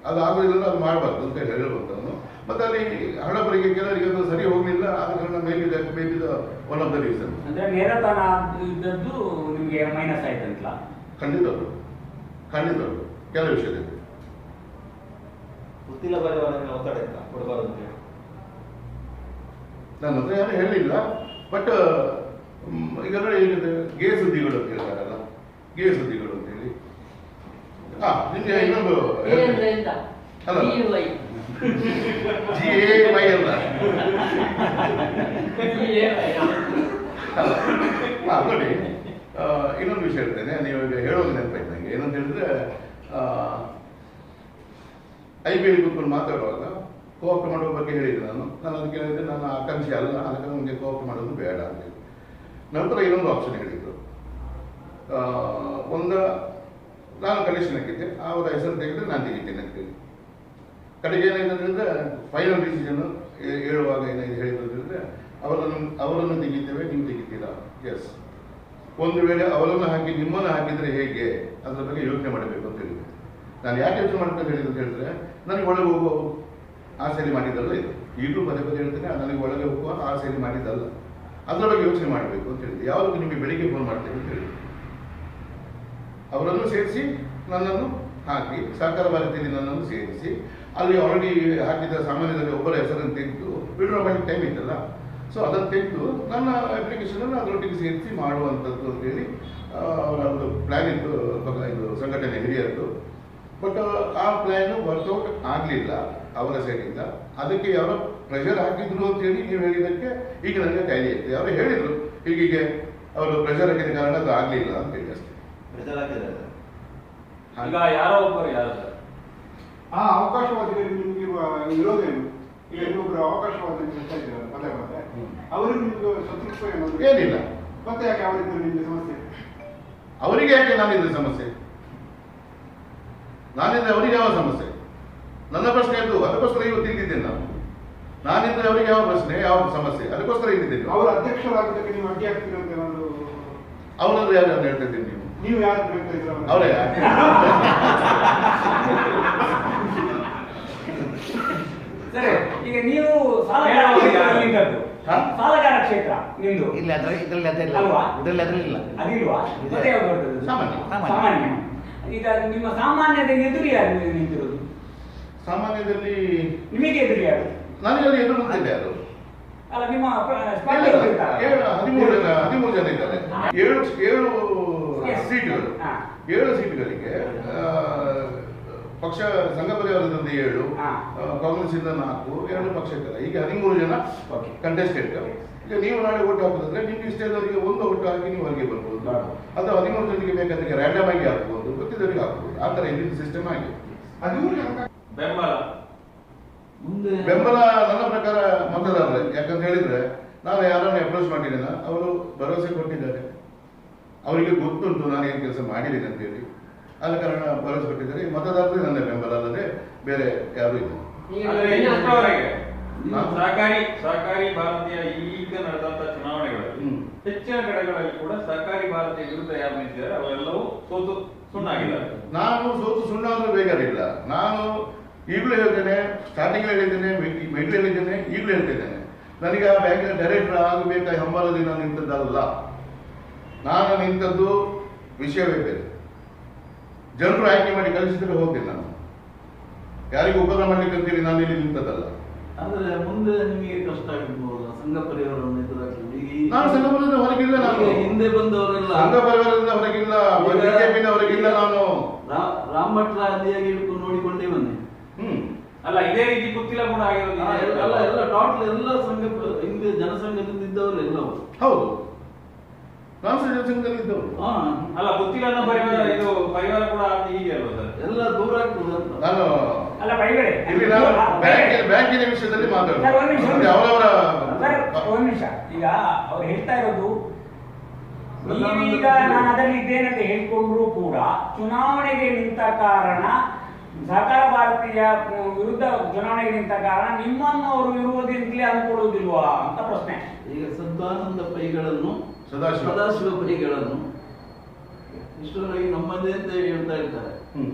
ಅದು ಆಗೋದಿಲ್ಲ, ಅದು ಮಾಡಬಾರ್ದು ಅಂತ ಹೇಳುವಂಥವನು. ಮತ್ತು ಅಲ್ಲಿ ಹಣಬರಿಗೆ ಕೆಲವರಿಗೆ ಅದು ಸರಿ ಹೋಗಲಿಲ್ಲ, ಆದ ಕಾರಣ ಮೇಲಿದ ಒನ್ ಆಫ್ ದ ರೀಸನ್. ಅಂದ್ರೆ ನೇರತನ ಇದ್ದದ್ದು ನಿಮಗೆ ಮೈನಸ್ ಆಯ್ತಂತಲ್ಲ? ಖಂಡಿತವರು ಕೆಲವು ವಿಷಯದಲ್ಲಿ ಗೊತ್ತಿಲ್ಲ ಬರೆಯುವಾಗ ಒತ್ತಡ ಇತ್ತ ಕೊಡಬಾರದು ಅಂತ ಹೇಳಿ ನನ್ನ ಹತ್ರ ಯಾರು ಹೇಳಿಲ್ಲ. ಬಟ್ ಈಗ ಏನಿದೆ ಗೇ ಸುದ್ದಿಗಳು ಅಂತ ಹೇಳ್ತಾರಲ್ಲ, ಗೇ ಸುದ್ದಿಗಳು ಅಂತ ಹೇಳಿ ನಿಮಗೆ ಇನ್ನೊಂದು ಅಲ್ಲ GAY ಅಲ್ಲ ನೋಡಿ, ಇನ್ನೊಂದು ವಿಷಯ ಹೇಳ್ತೇನೆ. ನೀವು ಈಗ ಹೇಳೋದು ನೆನಪಾಯ್ತು ನನಗೆ. ಏನಂತ ಹೇಳಿದ್ರೆ IPL ಕೂತ್ಕೊಂಡು ಮಾತಾಡುವಾಗ ಕೋಆಪ್ಟ್ ಮಾಡುವ ಬಗ್ಗೆ ಹೇಳಿದ್ದೆ ನಾನು ಅದಕ್ಕೆ ಹೇಳಿದ್ದೆ ನನ್ನ ಆಕಾಂಕ್ಷೆ ಅಲ್ಲ, ಅದಕ್ಕೆ ನನಗೆ ಕೋಆಪ್ಟ್ ಮಾಡೋದು ಬೇಡ ಅಂತೇಳಿ. ನಂತರ ಇನ್ನೊಂದು ಆಪ್ಷನ್ ಹೇಳಿದ್ರು. ನಾನು ಕಂಡೀಷನ್ ಹಾಕಿದ್ದೆ, ಅವರ ಹೆಸರು ತೆಗೆದ್ರೆ ನಾನು ತೆಗಿತೇನೆ ಅಂತೇಳಿ. ಕಡೆಗೆ ಏನಾಯ್ತಂದ್ರೆ ಫೈನಲ್ ಡಿಸಿಷನ್ ಹೇಳುವಾಗ ಏನಾಯ್ತು ಹೇಳಿದ್ರೆ ಅವರನ್ನು ತೆಗಿತೇವೆ, ನೀವು ತೆಗಿತೀರಾ? ಎಸ್. ಒಂದು ವೇಳೆ ಅವರನ್ನು ಹಾಕಿ ನಿಮ್ಮನ್ನು ಹಾಕಿದರೆ ಹೇಗೆ, ಅದರ ಬಗ್ಗೆ ಯೋಚನೆ ಮಾಡಬೇಕು ಅಂತ ಹೇಳಿದೆ. ನಾನು ಯಾಕೆ ಯೋಚನೆ ಮಾಡ್ಕೊಂಡು ಹೇಳಿದೆ ಅಂತ ಹೇಳಿದ್ರೆ, ನನಗೆ ಒಳಗೆ ಹೋಗುವ ಆಸೆಯಲ್ಲಿ ಮಾಡಿದ್ದಲ್ಲ ಇದು. ಈಗಲೂ ಪದೇ ಹೇಳ್ತೇನೆ, ನನಗೆ ಒಳಗೆ ಹೋಗುವ ಆಸೆಯಲ್ಲಿ ಮಾಡಿದ್ದಲ್ಲ, ಅದರ ಬಗ್ಗೆ ಯೋಚನೆ ಮಾಡಬೇಕು ಅಂತ ಹೇಳಿದೆ. ಯಾವಾಗ ನಿಮಗೆ ಬೆಳಿಗ್ಗೆ ಫೋನ್ ಮಾಡ್ತೇವೆ ಅಂತ ಹೇಳಿದೆ. ಅವರನ್ನು ಸೇರಿಸಿ ನನ್ನನ್ನು ಹಾಕಿ ಸಹಕಾರ ಭಾರತಿಯಲ್ಲಿ ನನ್ನನ್ನು ಸೇರಿಸಿ ಅಲ್ಲಿ ಆಲ್ರೆಡಿ ಹಾಕಿದ ಸಾಮಾನ್ಯದಲ್ಲಿ ಒಬ್ಬರ ಹೆಸರನ್ನು ತೆಗೆದು ವಿಡ್ರಾ ಮಾಡಲಿಕ್ಕೆ ಟೈಮ್ ಇತ್ತಲ್ಲ, ಸೊ ಅದನ್ನು ತೆಗೆದು ನನ್ನ ಅಪ್ಲಿಕೇಶನನ್ನು ಅದರೊಟ್ಟಿಗೆ ಸೇರಿಸಿ ಮಾಡುವಂಥದ್ದು ಅಂತೇಳಿ ಅವರ ಒಂದು ಪ್ಲ್ಯಾನ್ ಇತ್ತು, ಇದು ಸಂಘಟನೆ ಹಿರಿಯರದ್ದು. ಬಟ್ ಆ ಪ್ಲ್ಯಾನು ವರ್ಕೌಟ್ ಆಗಲಿಲ್ಲ ಅವರ ಸೈಡಿಂದ. ಅದಕ್ಕೆ ಯಾರೋ ಪ್ರೆಷರ್ ಹಾಕಿದ್ರು ಅಂತೇಳಿ ನೀವು ಹೇಳಿದ್ದಕ್ಕೆ ಈಗ ನನಗೆ ಕಾಯಿಲೆ ಇತ್ತು. ಯಾರೋ ಹೇಳಿದರು ಹೀಗೆ ಅವರು ಪ್ರೆಷರ್ ಹಾಕಿದ ಕಾರಣ ಅದು ಆಗಲಿಲ್ಲ ಅಂತ ಹೇಳಿ ಅಷ್ಟೇ. ಪ್ರೆಷರ್ ಹಾಕಿದ್ದಾರೆ ಈಗ ಯಾರೋ ಒಬ್ಬರು ಯಾರು ಸರ್ ಆ ಅವಕಾಶವಾದಿಗಳಿಗೆ ನಿಮಗಿರುವ ವಿರೋಧೇನು? ಈಗ ಇನ್ನೊಬ್ರು ಅವಕಾಶವಾದಿ ಹೇಳ್ತಾ ಇದ್ದಾರೆ ಪದೇ ಪದೇ, ಅವರಿಗೆ ನಿಮ್ಗೆ ಶತ್ರುತ್ವ ಏನಾದ್ರು ಏನಿಲ್ಲ. ಮತ್ತೆ ಯಾಕೆ ಅವರಿದ್ದು ನಿಮ್ಗೆ ಸಮಸ್ಯೆ? ಅವರಿಗೆ ಯಾಕೆ ನಾನಿದ್ರೆ ಸಮಸ್ಯೆ? ನಾನಿದ್ರೆ ಅವರಿಗೆ ಯಾವ ಸಮಸ್ಯೆ? ನನ್ನ ಪ್ರಶ್ನೆ ಅದು. ಅದಕ್ಕೋಸ್ಕರ ಇವತ್ತು ಇಲ್ಲಿದ್ದೇನೆ ನಾನಿದ್ರೆ ಅವರಿಗೆ ಯಾವ ಪ್ರಶ್ನೆ, ಯಾವ ಸಮಸ್ಯೆ? ಅದಕ್ಕೋಸ್ಕರ ಇಲ್ಲಿದ್ದೇನೆ. ಅವರು ಅಧ್ಯಕ್ಷರಾಗಿದ್ದಕ್ಕೆ ನೀವು ಅಡ್ಡಿ ಆಗ್ತೀರ ಅಂತ ಏನಾದ್ರು? ಅವರಂದ್ರೆ ಯಾರು ಅಂತ ಹೇಳ್ತಾ ಇದ್ದೀನಿ? ನೀವು ಯಾರು ಹೇಳ್ತಾ ಇದ್ರ? ಅವರೇ. ಸರಿ, ಈಗ ನೀವು ಸಾಲಗಾರ ಕ್ಷೇತ್ರ ನಿಮ್ದು ಇಲ್ಲ, ಇದ್ರಲ್ಲಿ ಅದೆಲ್ಲ ಅಲ್ವಾ? ಇದ್ರಲ್ಲಿ ಅದ್ರಲ್ಲಿಲ್ಲ. ಅದಿಲ್ವಾ? ಮತ್ತೆ ಯಾವ್ದು ಬರ್ತದೆ? ಸಾಮಾನ್ಯ. ಸಾಮಾನ್ಯ. ಈಗ ನಿಮ್ಮ ಸಾಮಾನ್ಯದ ಎದುರು ಯಾರು ನಿಂತಿರೋದು? ಸಾಮಾನ್ಯದಲ್ಲಿ ನಿಮಗೆ ಎದುರು ಯಾರು? ನನಗೆ ಅಲ್ಲಿ ಎದುರು ನಿಂತಿದ್ದೆ ಯಾರು? ಅಲ್ಲ, ನಿಮ್ಮ ಸ್ಪರ್ಧಿಗಳು ಇರ್ತಾರಲ್ಲ? 13 ಜನ ಇದ್ದಾರೆ. 7 ಸೀಟುಗಳು. ಹಾ. 7 ಸೀಟುಗಳಿಗೆ ಪಕ್ಷ ಸಂಘ ಪರಿವಾರದಿಂದ 7, ಹಾ. ಕಾಂಗ್ರೆಸ್ ಇಂದ 4, 2 ಪಕ್ಷೇತರ, ಹೀಗೆ 13 ಜನ ಕಂಟೆಸ್ಟೆಂಟ್. ಈಗ ನೀವು ನಾಳೆ ಓಟ್ ಹಾಕೋದಂದ್ರೆ ನಿಮ್ಗೆ ಇಷ್ಟದವರಿಗೆ ಒಂದು ಓಟ್ ಹಾಕಿ ನೀವು ಹೊರಗೆ ಬರ್ಬೋದು, ಅಥವಾ 13 ಜನರಿಗೆ ಬೇಕಾದ್ರೆ ರ್ಯಾಂಡಮ್ ಆಗಿ ಹಾಕ್ಬೋದು, ಗೊತ್ತಿದ್ದವರಿಗೆ ಹಾಕ್ಬೋದು. ಆ ಥರ ಇಂದಿನ ಸಿಸ್ಟಮ್ ಆಗಿದೆ. ಬೆಂಬಲ ನನ್ನ ಪ್ರಕಾರ ಮತದಾರರೇ. ಯಾಕಂತ ಹೇಳಿದ್ರೆ ನಾನು ಯಾರನ್ನು ಅಪ್ರೋಚ್ ಮಾಡಿದ್ದೇನೆ, ಅವರು ಭರವಸೆ ಕೊಟ್ಟಿದ್ದಾರೆ, ಅವರಿಗೆ ಗೊತ್ತುಂಟು ನಾನು ಏನು ಕೆಲಸ ಮಾಡಿದ್ದೀನಿ ಅಂತೇಳಿ. ಆದ ಕಾರಣ ಭರವಸೆ ಕೊಟ್ಟಿದ್ದಾರೆ. ಮತದಾರರೇ ನನ್ನ ಬೆಂಬಲ ಅಲ್ಲದೆ ಬೇರೆ ಯಾರು ಇಲ್ಲ. ಸಹಕಾರಿ ಭಾರತೀಯ ಈಗ ನಡೆದಂತ ಚುನಾವಣೆಗಳಲ್ಲಿ ಹೆಚ್ಚಿನ ಕಡೆಗಳಲ್ಲಿ ಕೂಡ ಸಹಕಾರಿ ಭಾರತೀಯ ವಿರುದ್ಧ ಯಾರು ನಿಂತಿದ್ದಾರೆ ಅವರೆಲ್ಲವೂ ಸೋತು ಸುಣ್ಣಾಗಿದ್ದಾರೆ. ನಾನು ಸೋತು ಸುಣ್ಣಾದ್ರೂ ಬೇಕಾಗಿಲ್ಲ. ನಾನು ಈಗಲೂ ಹೇಳ್ತೇನೆ, ಸ್ಟಾರ್ಟಿಂಗ್ ಹೇಳಿದ್ದೇನೆ, ಮಿಡ್ಲ್ ಹೇಳಿದ್ದೇನೆ, ಈಗಲೂ ಹೇಳ್ತಿದ್ದೇನೆ, ನನಗೆ ಆ ಬ್ಯಾಂಕಿನ ಡೈರೆಕ್ಟರ್ ಆಗಬೇಕಾ ಹಂಬಲದಿಂದ ನಿಂತದ್ದಲ್ಲ. ನಾನು ನಿಂತದ್ದು ವಿಷಯವೇ ಬೇರೆ. ಜನರು ಆಯ್ಕೆ ಮಾಡಿ ಕಳಿಸಿದ್ರೆ ಹೋಗ್ತೇನೆ. ನಾನು ಯಾರಿಗೂ ಉಪದ್ರ ಮಾಡ್ಲಿಕ್ಕೆ ಅಂತೇಳಿ ನಾನು ಇಲ್ಲಿ ನಿಂತದ್ದಲ್ಲ. ಅಂದ್ರೆ ಮುಂದೆ ನಿಮಗೆ ಕಷ್ಟ ಆಗಿರ್ಬೋದು ಸಂಘ ಪರಿವಾರವನ್ನು ಎದುರಾಗ್ತದೆ. ನಾನು ಸಂಘ ಪರಿವಾರದ ಹೊರಗಿಲ್ಲ. ನಾನು ಹಿಂದೆ ಬಂದವರೆಲ್ಲ ಸಂಘ ಪರಿವಾರದಿಂದ ಹೊರಗಿಲ್ಲ, ಬಿಜೆಪಿಯಿಂದ ಹೊರಗಿಲ್ಲ. ನಾನು ರಾಮ್ ಭಟ್ರ ಆದಿಯಾಗಿ ಹಿಡ್ಕೊಂಡು ನೋಡಿಕೊಂಡೇ ಬಂದೆ. ಅಲ್ಲ, ಇದೇ ರೀತಿ ಗೊತ್ತಿಲ್ಲ ಕೂಡ ಆಗಿರೋದು ಎಲ್ಲ ಟೋಟಲ್ ಎಲ್ಲ ಸಂಘ ಹಿಂದೆ ಜನಸಂಘದಿಂದ ಇದ್ದವರು ಎಲ್ಲವರು. ಹೌದು, ನಾನು ಜನಸಂಘದಲ್ಲಿ ಇದ್ದವರು. ಅಲ್ಲ, ಗೊತ್ತಿಲ್ಲ ಅನ್ನೋ ಪರಿವಾರ ಕೂಡ ಹೀಗೆ ಅಲ್ವಾ ಸರ್? ಎಲ್ಲ ದೂರ ಆಗ್ತದೆ ಅಂತ. ನಾನು ಅಲ್ಲ ಪರಿಗಣೆ ಇಲ್ಲಿ ನಾನು ಬ್ಯಾಂಕಿನ ವಿಷಯದಲ್ಲಿ ಮಾತಾಡೋದು ಅವರವರ. ಒಂದ್ ನಿಮಿಷ, ಈಗ ಅವ್ರು ಹೇಳ್ತಾ ಇರೋದು ನೀವೀಗ ನಾನು ಅದರಲ್ಲಿ ಇದ್ದೇನೆ ಅಂತ ಹೇಳ್ಕೊಂಡ್ರು ಕೂಡ ಚುನಾವಣೆಗೆ ನಿಂತ ಕಾರಣ, ಸಹಕಾರ ಭಾರತೀಯ ವಿರುದ್ಧ ಚುನಾವಣೆಗೆ ನಿಂತ ಕಾರಣ ನಿಮ್ಮನ್ನು ಅವರು ಇರುವುದಿಂದಲೇ ಅನ್ಕೊಳ್ಳುವುದಿಲ್ವಾ ಅಂತ ಪ್ರಶ್ನೆ. ಈಗ ಸದಾನಂದ ಪೈಗಳನ್ನು, ಸದಾಶಿವ ಪೈಗಳನ್ನು ಇಷ್ಟರವರೆಗೆ ನಮ್ಮದೇ ಅಂತ ಹೇಳ್ತಾ ಇರ್ತಾರೆ.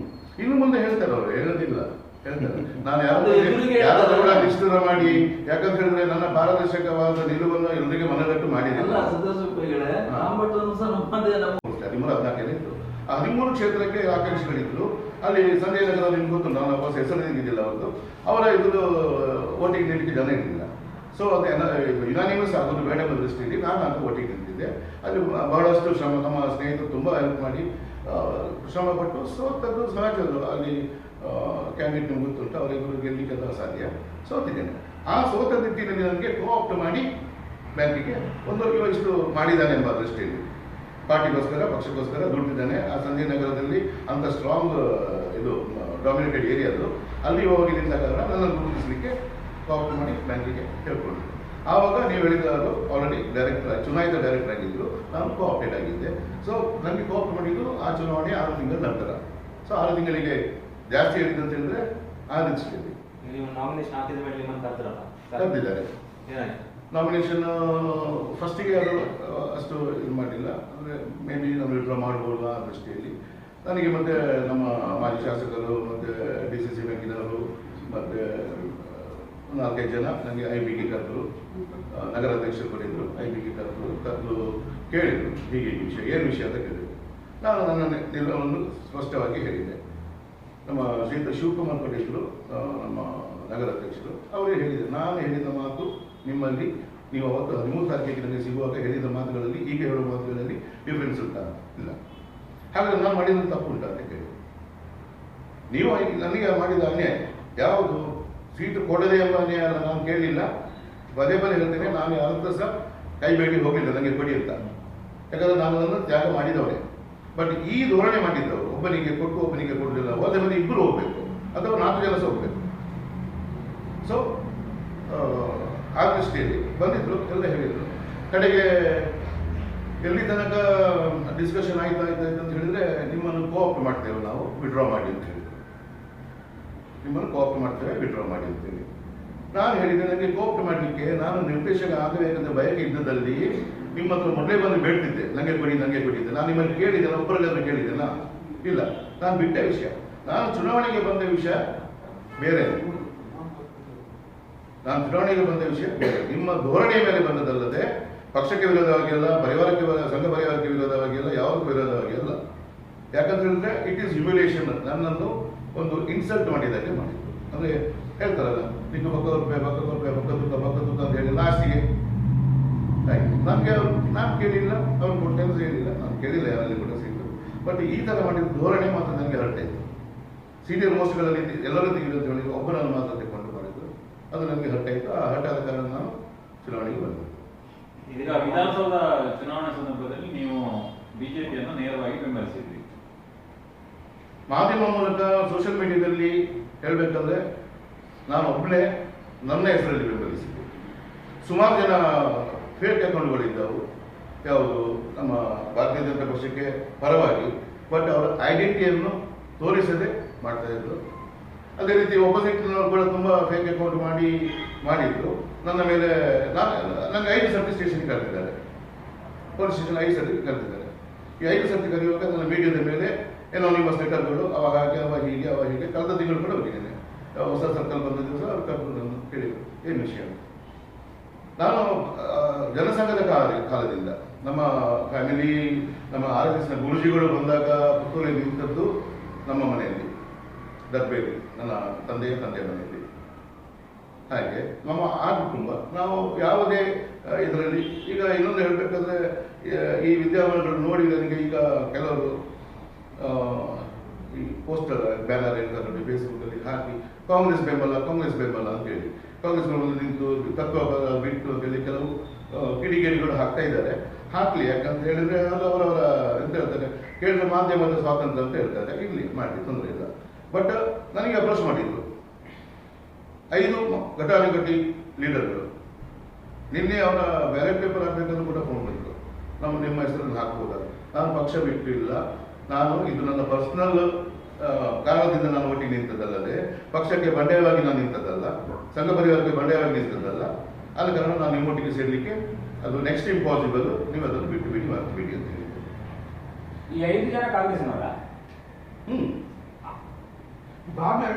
ಇನ್ನು ಮುಂದೆ ಹೇಳ್ತಾರೆ, ಅವರು ಹೇಳೋದಿಲ್ಲ. ಹೇಳ್ತಾರೆ. ನಾನು ಅದು ಎದುರಿಗೆ ಯಾರಾದ್ರೂ ಕೂಡ ಹೇಳ್ತಾರೆ. ನಿಷ್ಠುರ ಮಾಡಿ, ಯಾಕಂತ ಹೇಳಿದ್ರೆ ನನ್ನ ಪಾರದರ್ಶಕವಾದ ನಿಲುವನ್ನು ಎಲ್ಲರಿಗೆ ಮನಗಟ್ಟು ಎಲ್ಲ ಮಾಡಿದಿಲ್ಲ. ಸದಸ್ಯರುಗಳೇ ನಾಮಪಟ್ಟನು ಸಹ ನಮ್ಮದೇ ನಮ್ಮ 13-14 ಇತ್ತು. ಆ 13 ಕ್ಷೇತ್ರಕ್ಕೆ ಆಕಾಂಕ್ಷಿಗಳಿದ್ರು. ಅಲ್ಲಿ ಸಂಜಯ್ ನಗರ ನಿಮ್ಗೆ ಗೊತ್ತು, ನಾನು ವಾಪಸ್ ಹೆಸರು ಇದ್ದಿದ್ದಿಲ್ಲ ಅವತ್ತು. ಅವರ ಇದು ಓಟಿಗೆ ನೀಡಲಿಕ್ಕೆ ಜನ ಇರಲಿಲ್ಲ. ಸೊ ಅದು ಯುನಾನಿಮಸ್ ಆಗೋದು ಬೇಡ ಎಂಬ ದೃಷ್ಟಿಯಲ್ಲಿ ನಾನು ಓಟಿಗೆ ನಿಂತಿದ್ದೆ. ಅಲ್ಲಿ ಬಹಳಷ್ಟು ಶ್ರಮ, ನಮ್ಮ ಸ್ನೇಹಿತರು ತುಂಬ ಹೆಲ್ಪ್ ಮಾಡಿ ಶ್ರಮಪಟ್ಟು ಸೋತದ್ದು ಸಹಜದು. ಅಲ್ಲಿ ಕ್ಯಾಂಡಿಡೇಟ್ ನಿಮ್ಗೆ ಗೊತ್ತುಂಟು, ಅವರಿಬ್ಬರು ಗೆಲ್ಲಲಿಕ್ಕೆಲ್ಲ ಅಸಾಧ್ಯ. ಸೋತಿದ್ದೇನೆ. ಆ ಸೋತ ನಿಟ್ಟಿನಲ್ಲಿ ನನಗೆ ಕೋಆಪ್ಟ್ ಮಾಡಿ ಬ್ಯಾಂಕಿಗೆ ಇಷ್ಟು ಮಾಡಿದ್ದಾನೆ ಎಂಬ ದೃಷ್ಟಿಯಲ್ಲಿ ಪಾರ್ಟಿಗೋಸ್ಕರ, ಪಕ್ಷಕ್ಕೋಸ್ಕರ ದುಡ್ಡಿದ್ದಾನೆ. ಆ ಸಂಜಯ್ ನಗರದಲ್ಲಿ ಅಂತ ಸ್ಟ್ರಾಂಗ್ ಇದು ಡಾಮಿನೇಟೆಡ್ ಏರಿಯಾ ಅದು. ಅಲ್ಲಿ ಹೋಗಿ ನಿಂತ ಕಾರಣ ನನ್ನನ್ನು ಗುರುತಿಸಲಿಕ್ಕೆ ಕೋಆಪ್ಟ್ ಮಾಡಿ ಬ್ಯಾಂಕಿಗೆ ಹೇಳ್ಕೊಂಡು. ಆವಾಗ ನೀವು ಹೇಳಿದವರು ಆಲ್ರೆಡಿ ಡೈರೆಕ್ಟರ್, ಚುನಾಯಿತ ಡೈರೆಕ್ಟರ್ ಆಗಿದ್ದರು, ನಾನು ಕೋಆಪ್ಟೆಡ್ ಆಗಿದ್ದೆ. ಸೊ ನನಗೆ ಕೋಆಪ್ಟ್ ಮಾಡಿದ್ದು ಆ ಚುನಾವಣೆ 6 ತಿಂಗಳ ನಂತರ. ಸೊ 6 ತಿಂಗಳಿಗೆ ಜಾಸ್ತಿ ಹೇಳಿದ್ದು ಅಂತ ಹೇಳಿದ್ರೆ 6 ದಿವಸದಲ್ಲಿ ನೀವು ನಾಮಿನೇಷನ್ ಹಾಕಿದ ಮೇಲೆ ನಿಮ್ಮನ್ನು ಕರೆದ್ರಲ್ಲ ಕರೆದಿದ್ದಾರೆ. ಏನಾಯ್ತು? ನಾಮಿನೇಷನ್ ಫಸ್ಟಿಗೆ ಅದು ಅಷ್ಟು ಇದು ಮಾಡಲಿಲ್ಲ. ಅಂದರೆ ಮೇ ಬಿ ನಾವು ವಿಡ್ರಾ ಮಾಡ್ಬೋದು ಆ ದೃಷ್ಟಿಯಲ್ಲಿ. ನನಗೆ ಮತ್ತೆ ನಮ್ಮ ಮಾಜಿ ಶಾಸಕರು ಮತ್ತು DCC ಬ್ಯಾಂಕಿನವರು ಮತ್ತು 4-5 ಜನ ನನಗೆ IBಗೆ ಕರೆದರು. ನಗರಾಧ್ಯಕ್ಷರು ಕೂಡ ಇದ್ದರು. IBಗೆ ಕರೆದು ಕೇಳಿದರು, ಹೀಗೆ ವಿಷಯ ಏನು ವಿಷಯ ಅಂತ ಕೇಳಿದರು. ನಾನು ನನ್ನ ನಿಲುವನ್ನು ಸ್ಪಷ್ಟವಾಗಿ ಹೇಳಿದ್ದೆ. ನಮ್ಮ ಶ್ರೀಯುತ ಶಿವಕುಮಾರ್ ಪಟೇಲ್ರು, ನಮ್ಮ ನಗರಾಧ್ಯಕ್ಷರು, ಅವರೇ ಹೇಳಿದರು, ನಾನು ಹೇಳಿದ ಮಾತು ನಿಮ್ಮಲ್ಲಿ ನೀವು ಅವತ್ತು 13 ತಾರೀಕಿಗೆ ನನಗೆ ಸಿಗುವಾಗ ಹೇಳಿದ ಮಾತುಗಳಲ್ಲಿ ಈಗ ಹೇಳುವ ಮಾತುಗಳಲ್ಲಿ ಡಿಫ್ರೆನ್ಸ್ ಉಂಟಾ? ಇಲ್ಲ. ಹಾಗಾದ್ರೆ ನಾನು ಮಾಡಿದ ತಪ್ಪು ಉಂಟಾ ಅಂತ ಕೇಳಿ. ನೀವು ನನಗೆ ಮಾಡಿದ ಅನ್ಯಾಯ ಯಾವುದು? ಸೀಟು ಕೊಡದೆ ಎಂಬ ಅನ್ಯಾಯ ಅಲ್ಲ, ನಾನು ಕೇಳಲಿಲ್ಲ. ಪದೇ ಪದೇ ಹೇಳ್ತೇನೆ, ನಾನು ಯಾವತ್ತೂ ಸಹ ಕೈ ಬೇಡಿ ಹೋಗಲಿಲ್ಲ ನನಗೆ ಕೊಡಿ ಅಂತ. ಯಾಕಂದ್ರೆ ನಾನು ಅದನ್ನು ತ್ಯಾಗ ಮಾಡಿದವರೇ. ಬಟ್ ಈ ಧೋರಣೆ ಮಾಡಿದ್ದವರು, ಒಬ್ಬನಿಗೆ ಕೊಟ್ಟು ಒಬ್ಬನಿಗೆ ಕೊಡಲಿಲ್ಲ, ಹೋದ ಮೇಲೆ ಇಬ್ಬರು ಹೋಗ್ಬೇಕು ಅಥವಾ 4 ಜನ ಸಹ ಹೋಗ್ಬೇಕು. ಸೊ ಆ ದೃಷ್ಟಿಯಲ್ಲಿ ಬಂದಿದ್ರು, ಎಲ್ಲ ಹೇಳಿದ್ರು. ಕಡೆಗೆ ಎಲ್ಲಿ ತನಕ ಡಿಸ್ಕಷನ್ ಆಯ್ತು ಅಂತ ಹೇಳಿದ್ರೆ, ನಿಮ್ಮನ್ನು ಕೋಆಪ್ಟ್ ಮಾಡ್ತೇವೆ ನಾವು, ವಿಡ್ರಾ ಮಾಡಿ ಅಂತ ಹೇಳಿದ್ರು. ನಿಮ್ಮನ್ನು ಕೋಆಪ್ಟ್ ಮಾಡ್ತೇವೆ, ವಿಡ್ರಾ ಮಾಡಿ ಅಂತೇಳಿ. ನಾನು ಹೇಳಿದೆ, ನನಗೆ ಕೋಆಪ್ಟ್ ಮಾಡಲಿಕ್ಕೆ ನಾನು ನಿರ್ದೇಶಕ ಆಗಬೇಕಂತ ಬಯಕೆ ಇದ್ದದಲ್ಲಿ ನಿಮ್ಮ ಹತ್ರ ಮೊದಲೇ ಬಂದು ಬೇಡ್ತಿದ್ದೆ, ನನಗೆ ಕೊಡಿ ಇದ್ದೆ. ನಾನು ನಿಮ್ಮನ್ನು ಕೇಳಿದ್ದೆ, ಒಬ್ಬರಲ್ಲಿ ಕೇಳಿದ್ದೆನಾ? ಇಲ್ಲ. ನಾನು ಬಿಟ್ಟ ವಿಷಯ, ನಾನು ಚುನಾವಣೆಗೆ ಬಂದ ವಿಷಯ ಬೇರೆ. ನಾನು ಚುನಾವಣೆಗೆ ಬಂದ ವಿಷಯ ಬೇರೆ. ನಿಮ್ಮ ಧೋರಣೆಯ ಮೇಲೆ ಬಂದದಲ್ಲದೆ ಪಕ್ಷಕ್ಕೆ ವಿರೋಧವಾಗಿಲ್ಲ, ಪರಿವಾರಕ್ಕೆ, ಸಂಘ ಪರಿವಾರಕ್ಕೆ ವಿರೋಧವಾಗಿಲ್ಲ, ಯಾವುದಕ್ಕೂ ವಿರೋಧವಾಗಿಲ್ಲ. ಯಾಕಂತ ಹೇಳಿದ್ರೆ ಇಟ್ ಈಸ್ ಹ್ಯುಮಿಲೇಷನ್. ನನ್ನನ್ನು ಒಂದು ಇನ್ಸಲ್ಟ್ ಮಾಡಿದಾಗೆ ಮಾಡಿದ್ರು. ಅಂದರೆ ಹೇಳ್ತಾರಲ್ಲ, ನಿಂಗೆ ಬಕ್ಕ ತುಕ್ಕ ಅಂತ ಹೇಳಿ ಲಾಸ್ಟಿಗೆ ನನಗೆ ನಾನು ಕೇಳಿಲ್ಲ, ಅವ್ರು ಕೊಟ್ಟೆನೂ ಹೇಳಿಲ್ಲ, ನಾನು ಕೇಳಿಲ್ಲ ಯಾರಲ್ಲಿ ಕೂಡ ಸಿಕ್ತು. ಬಟ್ ಈ ಥರ ಮಾಡಿದ ಧೋರಣೆ ಮಾತ್ರ ನನಗೆ ಹರ್ಟಾಯಿತು. ಸೀನಿಯರ್ ಮೋಸ್ಟ್ಗಳಲ್ಲಿ ಎಲ್ಲರೂ ತೆಗೆದು ಅಂತ ಹೇಳಿ ಒಬ್ಬರನ್ನು ಮಾತ್ರ ತೆಗೆದುಕೊಂಡು ಮಾಡಿದ್ರು. ಅದು ನನಗೆ ಹರ್ಟಾಯಿತು. ಆ ಹರ್ಟಾದ ಕಾರಣ ನಾನು ಚುನಾವಣೆಗೆ ಬಂದೆ. ಈಗ ವಿಧಾನಸೌಧ ಚುನಾವಣೆ ಸಂದರ್ಭದಲ್ಲಿ ನೀವು ಬಿಜೆಪಿಯನ್ನು ನೇರವಾಗಿ ಬೆಂಬಲಿಸಿದ್ರಿ. ಮಾಧ್ಯಮ ಮೂಲಕ ಸೋಷಿಯಲ್ ಮೀಡಿಯಾದಲ್ಲಿ ಹೇಳಬೇಕಂದ್ರೆ ನಾನು ಒಬ್ಬನೇ ನನ್ನ ಹೆಸರಲ್ಲಿ ಬೆಂಬಲಿಸಿದ್ದೆ. ಸುಮಾರು ಜನ ಫೇಕ್ ಅಕೌಂಟ್ಗಳಿದ್ದವು, ಯಾವುದು ನಮ್ಮ ಭಾರತೀಯ ಜನತಾ ಪಕ್ಷಕ್ಕೆ ಪರವಾಗಿ, ಬಟ್ ಅವರ ಐಡೆಂಟಿಟಿಯನ್ನು ತೋರಿಸದೆ ಮಾಡ್ತಾ ಇದ್ರು. ಅದೇ ರೀತಿ ಒಪೋಸಿಟ್ನವರು ಕೂಡ ತುಂಬ ಫೇಕ್ ಅಕೌಂಟ್ ಮಾಡಿದ್ರು. ನನ್ನ ಮೇಲೆ ನನಗೆ 5 ಸರ್ತಿ ಸ್ಟೇಷನ್ಗೆ ಕರೆದಿದ್ದಾರೆ, ಪೊಲೀಸ್ ಸ್ಟೇಷನ್ 5 ಸರ್ತಿ ಕರೆದಿದ್ದಾರೆ. ಈ 5 ಸರ್ತಿ ಕರೆಯುವಾಗ ನನ್ನ ಮೀಡಿಯಾದ ಮೇಲೆ ಏನೋ ನಿಮ್ಮ ಲೆಟರ್ಗಳು ಅವಾಗ ಹೀಗೆ ಕಳೆದ ತಿಂಗಳು ಕೂಡ ಹೋಗಿದ್ದೇನೆ. ಹೊಸ ಸರ್ಕಲ್ ಬಂದ ದಿವಸ ಅವ್ರು ಕರೆದು ನನ್ನ ಕೇಳಿದರು, ಏನು ವಿಷಯ. ನಾನು ಜನಸಂಘದ ಕಾಲದಿಂದ ನಮ್ಮ ಫ್ಯಾಮಿಲಿ, ನಮ್ಮ RSSನ ಗುರುಜಿಗಳು ಬಂದಾಗ ಪುತ್ತೂರಲ್ಲಿ ನಿಂತದ್ದು ನಮ್ಮ ಮನೆಯಲ್ಲಿ, ದರ್ಬೇಲಿ, ನನ್ನ ತಂದೆಯ ಮನೆಯಲ್ಲಿ. ಹಾಗೆ ನಮ್ಮ ಆ ಕುಟುಂಬ, ನಾವು ಯಾವುದೇ ಇದರಲ್ಲಿ ಈಗ ಇನ್ನೊಂದು ಹೇಳಬೇಕಾದ್ರೆ, ಈ ವಿದ್ಯಾಭ್ಯಾಸಗಳು ನೋಡಿ ನನಗೆ ಈಗ ಕೆಲವರು ಈ ಪೋಸ್ಟರ್ ಬ್ಯಾನರ್ ಹೇಳ್ತಾರೆ ಫೇಸ್ಬುಕ್ಕಲ್ಲಿ ಹಾಕಿ ಕಾಂಗ್ರೆಸ್ ಬೆಂಬಲ ಅಂತ ಹೇಳಿ, ಕಾಂಗ್ರೆಸ್ ಬೆಂಬಲ ನಿಂತು ತತ್ವ ಬಿಟ್ಟು ಅಂತೇಳಿ ಕೆಲವು ಕಿಡಿಗೇಡಿಗಳು ಹಾಕ್ತಾ ಇದ್ದಾರೆ. ಹಾಕಲಿ, ಯಾಕಂತ ಹೇಳಿದ್ರೆ ಅದು ಅವರವರ ಎಂತ ಹೇಳ್ತಾರೆ, ಕೇಳಿದ್ರೆ ಮಾಧ್ಯಮದ ಸ್ವಾತಂತ್ರ್ಯ ಅಂತ ಹೇಳ್ತಾರೆ, ಇಲ್ಲಿ ಮಾಡಿ ತೊಂದರೆ ಇಲ್ಲ. ಬಟ್ ನನಗೆ ಅಪ್ರೋಚ್ ಮಾಡಿದ್ರು 5 ಘಟಾನುಘಟಿ ಲೀಡರ್ಗಳು. ನಿನ್ನೆ ಅವರ ಬ್ಯಾಲೆಟ್ ಪೇಪರ್ ಹಾಕಬೇಕಂದ್ರೂ ಕೂಡ ಫೋನ್ ಬಂದರು, ನಿಮ್ಮ ಹೆಸರನ್ನು ಹಾಕ್ಬೋದ. ನಾನು ಪಕ್ಷ ಬಿಟ್ಟಿಲ್ಲ, ನಾನು ಇದು ನನ್ನ ಪರ್ಸನಲ್ ಕಾರಣದಿಂದ ನಾನು ಒಟ್ಟಿಗೆ ನಿಂತದ್ದಲ್ಲದೆ ಪಕ್ಷಕ್ಕೆ ಬಂಡಾಯವಾಗಿ ನಾನು ನಿಂತದ್ದಲ್ಲ, ಸಂಘ ಪರಿವಾರಕ್ಕೆ ಬಂಡಾಯವಾಗಿ ನಿಂತದ್ದಲ್ಲ. ಆದ ಕಾರಣ ನಾನು ನಿಮ್ಮೊಟ್ಟಿಗೆ ಸೇರಲಿಕ್ಕೆ ಅದು ನೆಕ್ಸ್ಟ್ ಇಂಪಾಸಿಬಲ್, ನೀವು ಅದನ್ನು ಬಿಟ್ಟು ಮಾಡ್ತೀವಿ ಅಂತ ಹೇಳಿದ್ದೆ. ಈ 5 ಜನ ಕಾಂಗ್ರೆಸ್ನವರ? ಬಾಂಬೆ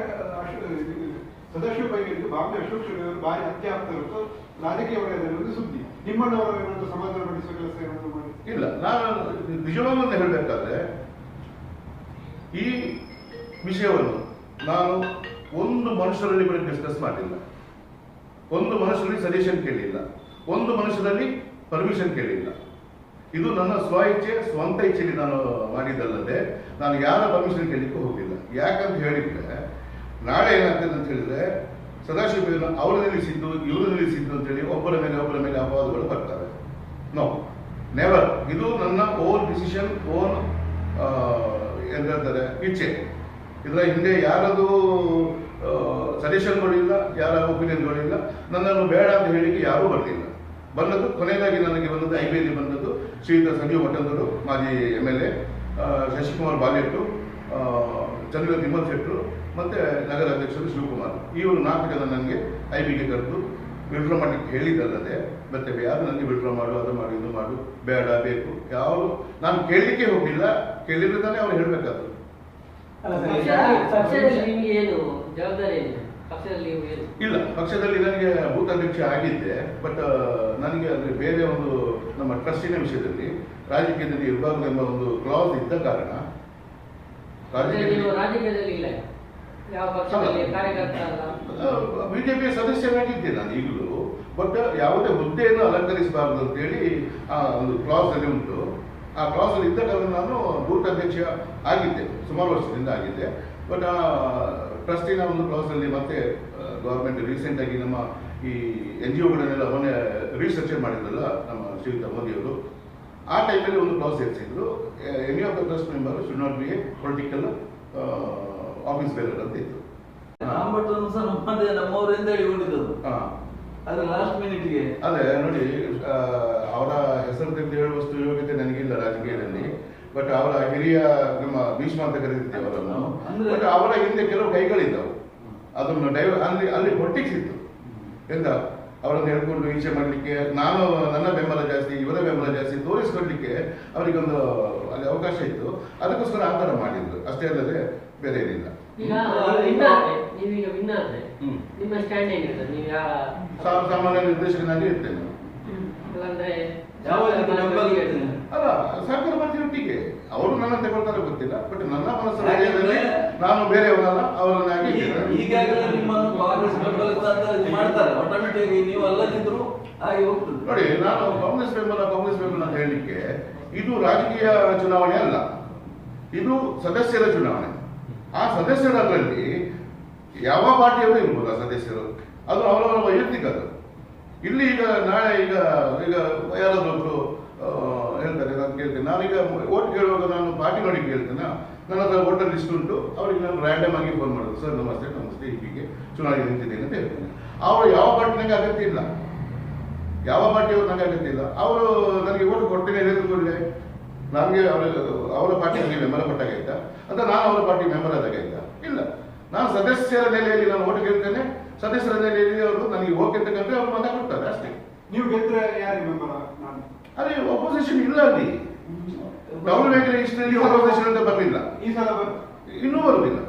ಸದಾಶಿವ ಬೈಗರಿಗೆ ಬಾಂಬೆ ಅಶೋಕ್ ಅವರು ಭಾರಿ ಅತ್ಯಾಪ್ತರು ರಾಜಕೀಯ ವಲಯದಲ್ಲಿ ಸುದ್ದಿ. ನಿಮ್ಮಣ್ಣವರು ಏನಾದ್ರು ಸಮಾಧಾನಪಡಿಸುವ ಕೆಲಸ ಏನಾದ್ರು ಮಾಡಿ? ಇಲ್ಲ, ನಾನು ನಿಜವಾಗ್ಲೂ ಹೇಳಬೇಕಾದ್ರೆ ಈ ವಿಷಯವನ್ನು ನಾನು ಒಂದು ಮನುಷ್ಯರಲ್ಲಿ ಕೂಡ ಡಿಸ್ಕಸ್ ಮಾಡಿಲ್ಲ, ಒಂದು ಮನುಷ್ಯರಲ್ಲಿ ಸಜೆಷನ್ ಕೇಳಿಲ್ಲ, ಒಂದು ಮನುಷ್ಯರಲ್ಲಿ ಪರ್ಮಿಷನ್ ಕೇಳಿಲ್ಲ. ಇದು ನನ್ನ ಸ್ವ ಇಚ್ಛೆ, ಸ್ವಂತ ಇಚ್ಛೆಯಲ್ಲಿ ನಾನು ಮಾಡಿದ್ದಲ್ಲದೆ ನಾನು ಯಾರ ಪರ್ಮಿಷನ್ ಕೇಳಲಿಕ್ಕೆ ಹೋಗಿಲ್ಲ. ಯಾಕಂತ ಹೇಳಿದ್ರೆ ನಾಳೆ ಏನಾಗ್ತದೆ ಅಂತ ಹೇಳಿದ್ರೆ ಸದಾಶಿವ ಅವರು ನಿಲ್ಲಿಸಿದ್ದು ಇವರು ನಿಲ್ಲಿಸಿದ್ದು ಅಂತೇಳಿ ಒಬ್ಬರ ಮೇಲೆ ಅಪವಾದಗಳು ಬರ್ತವೆ. No, never. ಇದು ನನ್ನ ಓನ್ ಡಿಸಿಷನ್, ಓನ್ ಎಂತ ಹೇಳ್ತಾರೆ ಇಚ್ಛೆ. ಇದರ ಹಿಂದೆ ಯಾರದು ಸಜೆಷನ್ಗಳಿಲ್ಲ, ಯಾರ ಒಪಿನಿಯನ್ಗಳಿಲ್ಲ. ನನ್ನನ್ನು ಬೇಡ ಅಂತ ಹೇಳಿಕ್ಕೆ ಯಾರೂ ಬರಲಿಲ್ಲ. ಬಂದದ್ದು ಕೊನೆಯದಾಗಿ ನನಗೆ ಬಂದದ್ದು ಐಬಿಯಲ್ಲಿ ಬಂದದ್ದು ಶ್ರೀಯುತ ಸಂಜೀವ್ ಮಠಂದರು, ಮಾಜಿ MLA, ಶಶಿಕುಮಾರ್ ಬಾಲೆಟ್ಟು, ಚಂದ್ರ ತಿಮ್ಮಲ್ ಶೆಟ್ಟರು ಮತ್ತು ನಗರ ಅಧ್ಯಕ್ಷರು ಶಿವಕುಮಾರ್. ಇವರು 4 ಜನ ನನಗೆ ಐಬಿಗೆ ಕರೆದು ವಿಡ್ರಾ ಮಾಡಲಿಕ್ಕೆ ಹೇಳಿದ್ದಲ್ಲದೆ ಮತ್ತೆ ಯಾರು ನನಗೆ ವಿಡ್ರಾ ಮಾಡು, ಅದು ಮಾಡು, ಇದು ಮಾಡು, ಬೇಡ ಬೇಕು ಯಾರು ನಾನು ಕೇಳಲಿಕ್ಕೆ ಹೋಗಿಲ್ಲ. ಕೇಳಿದ್ರೆ ತಾನೇ ಅವ್ರು ಹೇಳಬೇಕಾದ್ರು. ಇಲ್ಲ, ಪಕ್ಷದಲ್ಲಿ ನನಗೆ ಬೂತ್ ಅಧ್ಯಕ್ಷ ಆಗಿದ್ದೆ. ಬಟ್ ನನಗೆ ಅಂದರೆ ಬೇರೆ ಒಂದು ನಮ್ಮ ಟ್ರಸ್ಟಿನ ವಿಷಯದಲ್ಲಿ ರಾಜಕೀಯದಲ್ಲಿ ಇರಬಾರ್ದು ಎಂಬ ಒಂದು ಕ್ಲಾಸ್ ಇದ್ದ ಕಾರಣ ಬಿಜೆಪಿಯ ಸದಸ್ಯನಾಗಿದ್ದೆ ನಾನು ಈಗಲೂ. ಬಟ್ ಯಾವುದೇ ಹುದ್ದೆಯನ್ನು ಅಲಂಕರಿಸಬಾರದು ಅಂತೇಳಿ ಆ ಒಂದು ಕ್ಲಾಸ್ ಅಲ್ಲಿ ಉಂಟು. ಆ ಕ್ಲಾಸ್ ಅಲ್ಲಿ ಇದ್ದ ಕಾರಣ ನಾನು ಬೂತ್ ಅಧ್ಯಕ್ಷ ಆಗಿದ್ದೆ, ಸುಮಾರು ವರ್ಷದಿಂದ ಆಗಿದ್ದೆ. ಬಟ್ ಆ ಟ್ರಸ್ಟಿನ ಒಂದು ಕ್ಲಾಸ್ ಅಲ್ಲಿ ಮತ್ತೆ ಗವರ್ಮೆಂಟ್ ರೀಸೆಂಟ್ ಆಗಿ ನಮ್ಮ ಈ NGOಗಳನ್ನೆಲ್ಲ ಮೊನ್ನೆ ರೀಸ್ಟ್ರಕ್ಚರ್ ಮಾಡಿದ್ರಲ್ಲ ನಮ್ಮ ಶ್ರೀಯುತ ಮೋದಿಯವರು, ಆ ಟೈಮಲ್ಲಿ ಒಂದು ಕ್ಲಾಸ್ ಸೇರಿಸಿದ್ರು. Any of the trust member should not be a political office bearer ಅಂತ ಇತ್ತು. ನಮ್ಮವರಿಂದ ಹೇಳಿಕೊಂಡಿದ್ದದು. ಅದ್ರ ಲಾಸ್ಟ್ ಮಿನಿಟ್ಗೆ ಅದೇ ನೋಡಿ, ಅವರ ಹೆಸರು ತೆಗೆದು ಹೇಳುವಷ್ಟು ಯೋಗ್ಯತೆ ನನಗಿಲ್ಲ ರಾಜಕೀಯದಲ್ಲಿ. ಬಟ್ ಅವರ ಹಿರಿಯ ನಮ್ಮ ಭೀಷ್ಮ ಅಂತ ಕರೀತಿದ್ದೇವೆ ಅವರನ್ನು. ಬಟ್ ಅವರ ಹಿಂದೆ ಕೆಲವು ಕೈಗಳಿದ್ದವು. ಅದನ್ನು ಅಲ್ಲಿ ಪೊಲಿಟಿಕ್ಸ್ ಇತ್ತು. ಎಂತ ಅವರನ್ನು ಹೇಳ್ಕೊಂಡು ಈಚೆ ಮಾಡಲಿಕ್ಕೆ ನಾನು ನನ್ನ ಬೆಂಬಲ ಜಾಸ್ತಿ, ಇವರ ಬೆಂಬಲ ಜಾಸ್ತಿ ತೋರಿಸ್ಕೊಡ್ಲಿಕ್ಕೆ ಅವರಿಗೊಂದು ಅಲ್ಲಿ ಅವಕಾಶ ಇತ್ತು. ಅದಕ್ಕೋಸ್ಕರ ಆ ಥರ ಮಾಡಿದ್ರು, ಅಷ್ಟೇ ಅಲ್ಲದೆ ಬೇರೆ ಏನಿಲ್ಲ. ಸಾಮಾನ್ಯ ನಿರ್ದೇಶಕನಾಗಿ ಇರ್ತೇನೆ. ಅಲ್ಲ, ಸರ್ಕಾರ ಬರ್ತಿರೊಟ್ಟಿಗೆ ಅವರು ನನ್ನ ತಗೊಳ್ತಾರೆ ಗೊತ್ತಿಲ್ಲ. ಬಟ್ ನನ್ನ ಮನಸ್ಸಲ್ಲಿ ನಾನು ಬೇರೆಯವರಲ್ಲ, ಅವರನ್ನಾಗಿ ಈಗಾಗಲೇ ನಿಮ್ಮನ್ನು ಕಾಂಗ್ರೆಸ್ ಮಾಡ್ತಾರೆ. ಆಟೋಮೆಟಿಕ್ ನೀವು ಅಲ್ಲದಿದ್ರು ಹಾಗೆ ಹೋಗ್ತದೆ. ನೋಡಿ, ನಾನು ಕಾಂಗ್ರೆಸ್ ಬೆಂಬಲ ಅಂತ ಹೇಳಲಿಕ್ಕೆ ಇದು ರಾಜಕೀಯ ಚುನಾವಣೆ ಅಲ್ಲ, ಇದು ಸದಸ್ಯರ ಚುನಾವಣೆ. ಆ ಸದಸ್ಯರಲ್ಲಿ ಯಾವ ಪಾರ್ಟಿಯವರು ಇರ್ಬೋದು ಆ ಸದಸ್ಯರು, ಅದು ಅವರವರ ವೈಯಕ್ತಿಕ. ಅದು ಇಲ್ಲಿ ಈಗ ನಾಳೆ ಈಗ ಯಾರಾದ್ರೂ ಒಬ್ರು ಹೇಳ್ತಾರೆ, ನಾನು ಕೇಳ್ತೇನೆ. ನಾನೀಗ ಓಟ್ ಕೇಳುವಾಗ ನಾನು ಪಾರ್ಟಿ ನೋಡಿ ಕೇಳ್ತೇನೆ. ನನ್ನ ಹತ್ರ ವೋಟರ್ ಲಿಸ್ಟ್ ಉಂಟು. ಅವ್ರಿಗೆ ನಾನು ರ್ಯಾಂಡಮ್ ಆಗಿ ಫೋನ್ ಮಾಡೋದು, ಸರ್ ನಮಸ್ತೆ ಹೀಗೆ ಚುನಾವಣೆ ನಿಂತಿದ್ದೇನೆ ಅಂತ ಹೇಳ್ತೇನೆ. ಅವರು ಯಾವ ಪಾರ್ಟಿ ನನಗೆ ಅಗತ್ಯ ಇಲ್ಲ, ಯಾವ ಪಾರ್ಟಿಯವರು ನನಗೆ ಅಗತ್ಯ ಇಲ್ಲ. ಅವರು ನನಗೆ ಓಟ್ ಕೊಡ್ತೇನೆ ಹೇಳಿದ್ಕೊಳ್ಳೆ ನನಗೆ ಅವರ ಪಾರ್ಟಿ ನನಗೆ ಬೆಂಬಲ ಕೊಟ್ಟಾಗೈತಾ ಅಂತ ನಾನು ಅವರ ಪಾರ್ಟಿ ಮೆಂಬರ್ ಆದಾಗೈತಾ? ಇಲ್ಲ. ನಾನು ಸದಸ್ಯರ ನೆಲೆಯಲ್ಲಿ ನಾನು ಓಟ್ ಕೇಳ್ತೇನೆ. ಸದಸ್ಯರ ನೆಲೆಯಲ್ಲಿ ಅವರು ನನಗೆ ಓಕೆ ಅಂತ ಕಂಡ್ರೆ ಅವರು ಮತ ಕೊಡ್ತಾರೆ ಅಷ್ಟೇ. ನೀವು ಗೆದ್ರೆ ಯಾರಿಗೆ ಬೆಂಬಲ? ಅದೇ ಅಪೋಸಿಷನ್ ಇಲ್ಲ ಅಲ್ಲಿ. ರಾಹುಲ್ ಗಾಂಧಿ ಇಷ್ಟರಲ್ಲಿ ಅಪೋಸಿಷನ್ ಅಂತ ಬರಲಿಲ್ಲ. ಈ ಸಲ ಇನ್ನೂ ಬರುವುದಿಲ್ಲ.